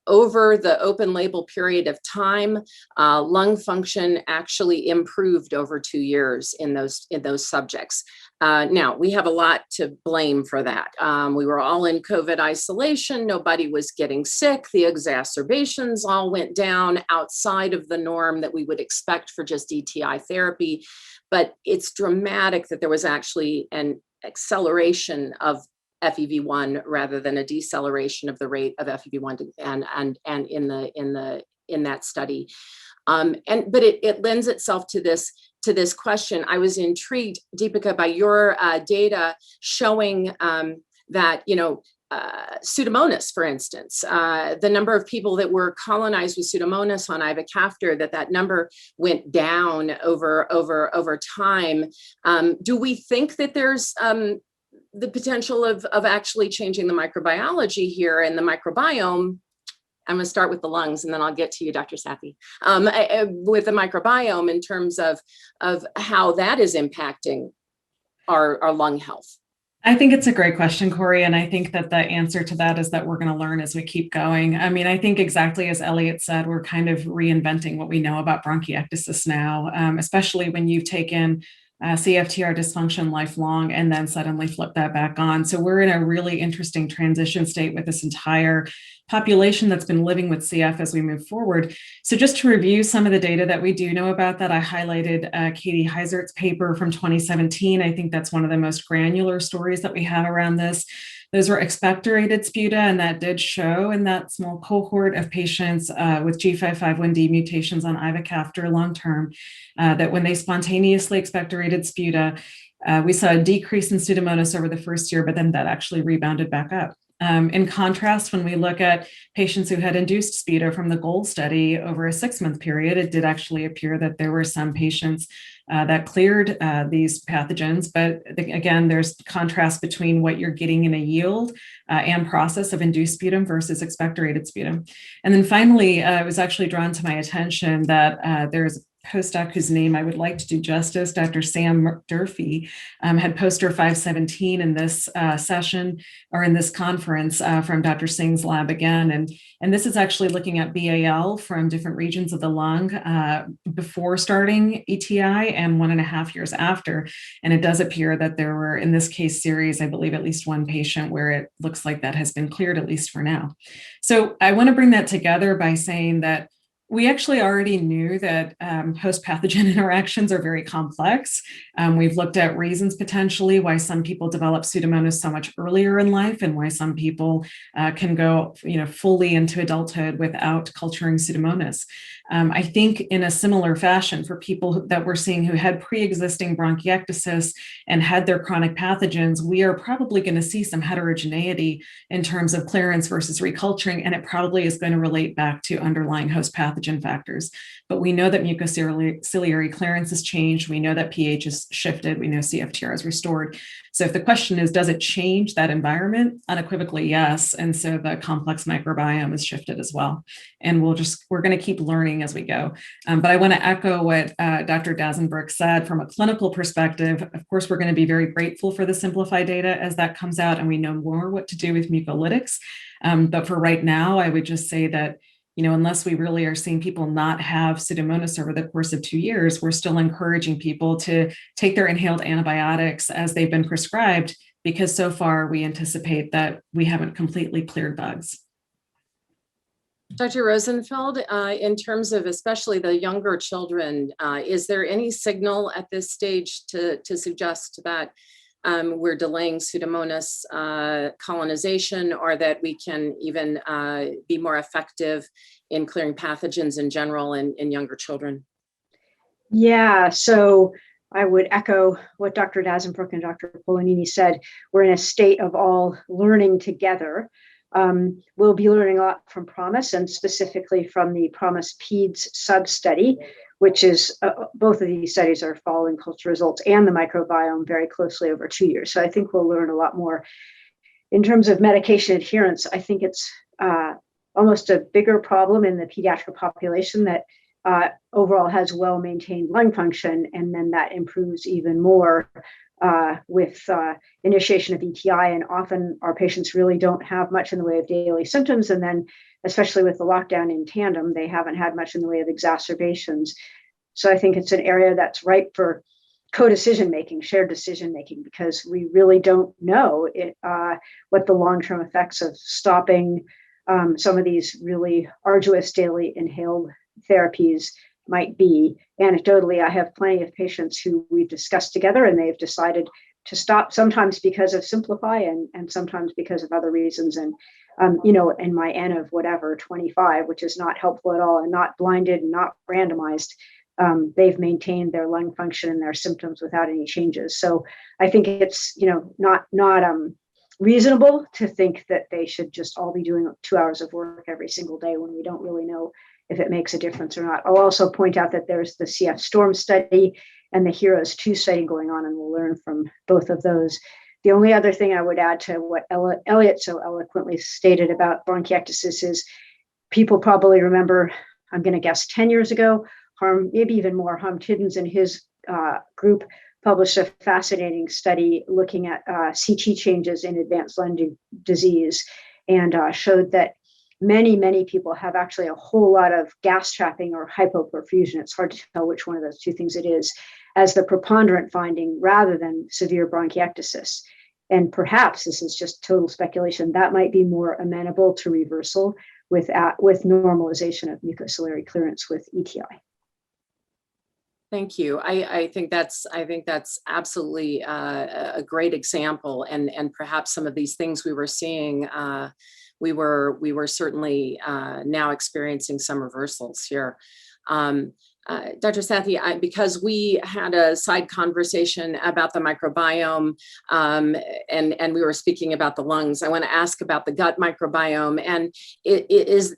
over the open label period of time, lung function actually improved over 2 years in those subjects. Now, we have a lot to blame for that. We were all in COVID isolation. Nobody was getting sick. The exacerbations all went down outside of the norm that we would expect for just ETI therapy. But it's dramatic that there was actually an acceleration of FEV1 rather than a deceleration of the rate of FEV1 and in that study. But it lends itself to this question. I was intrigued, Deepika, by your data showing that, Pseudomonas, for instance, the number of people that were colonized with Pseudomonas on Ivacafter, that number went down over time. Do we think that there's the potential of actually changing the microbiology here and the microbiome? I'm going to start with the lungs, and then I'll get to you, Dr. Sathi, with the microbiome in terms of how that is impacting our lung health. I think it's a great question, Corey. And I think that the answer to that is that we're going to learn as we keep going. I mean, I think exactly as Elliot said, we're kind of reinventing what we know about bronchiectasis now, especially when you've taken CFTR dysfunction lifelong and then suddenly flip that back on. So we're in a really interesting transition state with this entire population that's been living with CF as we move forward. So just to review some of the data that we do know about that, I highlighted Katie Heisert's paper from 2017. I think that's one of the most granular stories that we have around this. Those were expectorated sputa, and that did show in that small cohort of patients with G551D mutations on Ivacafter long-term that when they spontaneously expectorated sputa, we saw a decrease in Pseudomonas over the first year, but then that actually rebounded back up. In contrast, when we look at patients who had induced sputa from the GOLD study over a 6-month period, it did actually appear that there were some patients that cleared these pathogens. But again, there's contrast between what you're getting in a yield and process of induced sputum versus expectorated sputum. And then finally, it was actually drawn to my attention that there's a postdoc whose name I would like to do justice, Dr. Sam Durfee, had poster 517 in this session or in this conference from Dr. Singh's lab again. And this is actually looking at BAL from different regions of the lung before starting ETI and 1.5 years after. And it does appear that there were, in this case series, I believe at least one patient where it looks like that has been cleared, at least for now. So I want to bring that together by saying that we actually already knew that host-pathogen interactions are very complex. We've looked at reasons potentially why some people develop Pseudomonas so much earlier in life and why some people can go fully into adulthood without culturing Pseudomonas. I think in a similar fashion for people that we're seeing who had pre-existing bronchiectasis and had their chronic pathogens, we are probably going to see some heterogeneity in terms of clearance versus reculturing, and it probably is going to relate back to underlying host pathogens pathogen factors. But we know that mucociliary clearance has changed. We know that pH has shifted. We know CFTR is restored. So if the question is, does it change that environment? Unequivocally, yes. And so the complex microbiome has shifted as well. And we're going to keep learning as we go. But I want to echo what Dr. Dazenbroek said from a clinical perspective. Of course, we're going to be very grateful for the simplified data as that comes out and we know more what to do with mucolytics. But for right now, I would just say that, unless we really are seeing people not have Pseudomonas over the course of 2 years, we're still encouraging people to take their inhaled antibiotics as they've been prescribed, because so far we anticipate that we haven't completely cleared bugs. Dr. Rosenfeld, in terms of especially the younger children, is there any signal at this stage to suggest that we're delaying Pseudomonas colonization, or that we can even be more effective in clearing pathogens in general in younger children? Yeah, so I would echo what Dr. Dazenbroek and Dr. Polanini said. We're in a state of all learning together. We'll be learning a lot from PROMISE, and specifically from the PROMISE PEDS sub-study, which is both of these studies are following culture results and the microbiome very closely over 2 years. So I think we'll learn a lot more. In terms of medication adherence, I think it's almost a bigger problem in the pediatric population that overall has well-maintained lung function, and then that improves even more with initiation of ETI. And often our patients really don't have much in the way of daily symptoms. And then, especially with the lockdown in tandem, they haven't had much in the way of exacerbations. So I think it's an area that's ripe for co-decision making, shared decision making, because we really don't know what the long-term effects of stopping some of these really arduous daily inhaled therapies might be. Anecdotally, I have plenty of patients who we've discussed together and they've decided to stop, sometimes because of Simplify and sometimes because of other reasons. And, in my N of whatever, 25, which is not helpful at all and not blinded and not randomized, they've maintained their lung function and their symptoms without any changes. So I think it's, not reasonable to think that they should just all be doing 2 hours of work every single day when we don't really know if it makes a difference or not. I'll also point out that there's the CF STORM study and the HEROES 2 study going on, and we'll learn from both of those. The only other thing I would add to what Elliot so eloquently stated about bronchiectasis is people probably remember, I'm going to guess 10 years ago, maybe even more, Harm Tiddens and his group published a fascinating study looking at CT changes in advanced lung disease, and showed that many people have actually a whole lot of gas trapping or hypoperfusion. It's hard to tell which one of those two things it is as the preponderant finding rather than severe bronchiectasis. And perhaps, this is just total speculation, that might be more amenable to reversal with normalization of mucociliary clearance with ETI. Thank you. I think that's absolutely a great example, and perhaps some of these things we were seeing, we were certainly now experiencing some reversals here. Dr. Sathi, because we had a side conversation about the microbiome, and we were speaking about the lungs, I want to ask about the gut microbiome. And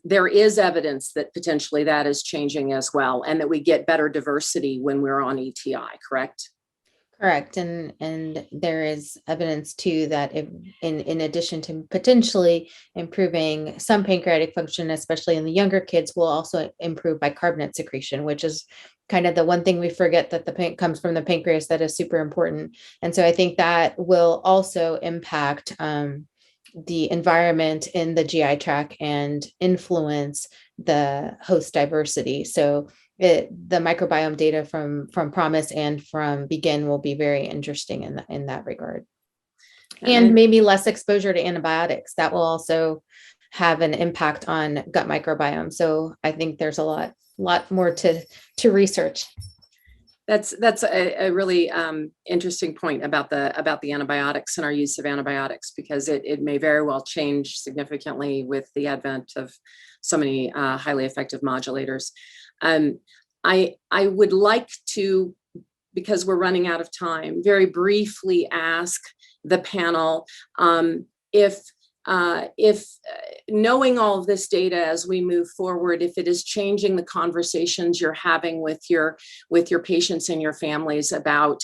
there is evidence that potentially that is changing as well, and that we get better diversity when we're on ETI, correct? Correct. And there is evidence too that in addition to potentially improving some pancreatic function, especially in the younger kids, will also improve bicarbonate secretion, which is kind of the one thing we forget, that the comes from the pancreas, that is super important. And so I think that will also impact the environment in the GI tract and influence the host diversity. So the microbiome data from PROMISE and from BEGIN will be very interesting in that regard. And maybe less exposure to antibiotics. That will also have an impact on gut microbiome. So I think there's a lot more to research. That's a really interesting point about the antibiotics and our use of antibiotics, because it may very well change significantly with the advent of so many highly effective modulators. I would like to, because we're running out of time, very briefly ask the panel if if knowing all of this data as we move forward, if it is changing the conversations you're having with your patients and your families about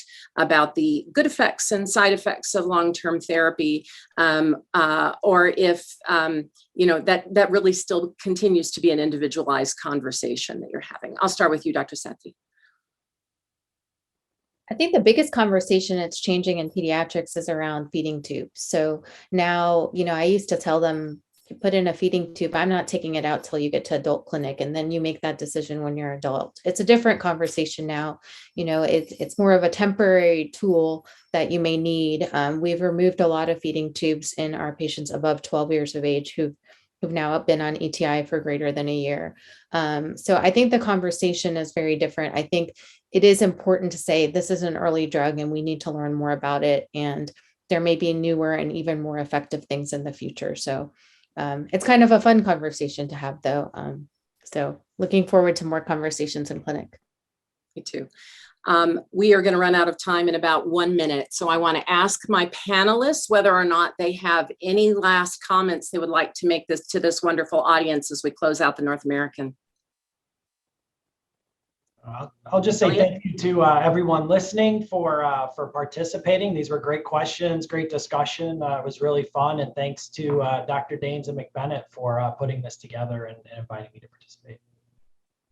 the good effects and side effects of long-term therapy, or if that really still continues to be an individualized conversation that you're having. I'll start with you, Dr. Sethi. I think the biggest conversation that's changing in pediatrics is around feeding tubes. So now, I used to tell them, you put in a feeding tube, I'm not taking it out till you get to adult clinic, and then you make that decision when you're adult. It's a different conversation now. It's more of a temporary tool that you may need. We've removed a lot of feeding tubes in our patients above 12 years of age who've now been on ETI for greater than a year. So I think the conversation is very different. I think it is important to say this is an early drug and we need to learn more about it. And there may be newer and even more effective things in the future. So it's kind of a fun conversation to have, though. So looking forward to more conversations in clinic. Me too. We are going to run out of time in about 1 minute. So I want to ask my panelists whether or not they have any last comments they would like to make to this wonderful audience as we close out the North American. I'll just say thank you to everyone listening for participating. These were great questions, great discussion. It was really fun. And thanks to Dr. Daines and McBennett for putting this together and inviting me to participate.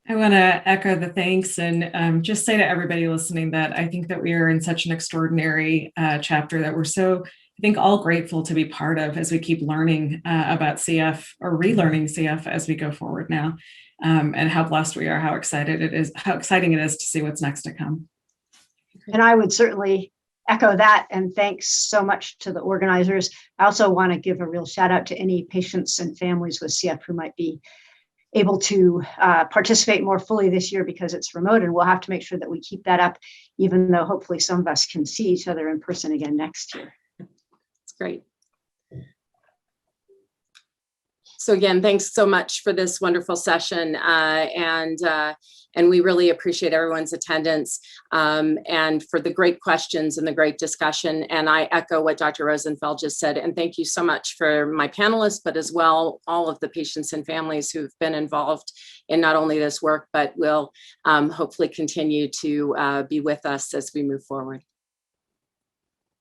I want to echo the thanks and just say to everybody listening that I think that we are in such an extraordinary chapter that we're so, I think, all grateful to be part of as we keep learning about CF or relearning CF as we go forward now, and how blessed we are, how exciting it is to see what's next to come. And I would certainly echo that. And thanks so much to the organizers. I also want to give a real shout out to any patients and families with CF who might be able to participate more fully this year because it's remote, and we'll have to make sure that we keep that up, even though hopefully some of us can see each other in person again next year. It's great. So again, thanks so much for this wonderful session, and we really appreciate everyone's attendance and for the great questions and the great discussion. And I echo what Dr. Rosenfeld just said, and thank you so much for my panelists, but as well, all of the patients and families who've been involved in not only this work, but will hopefully continue to be with us as we move forward.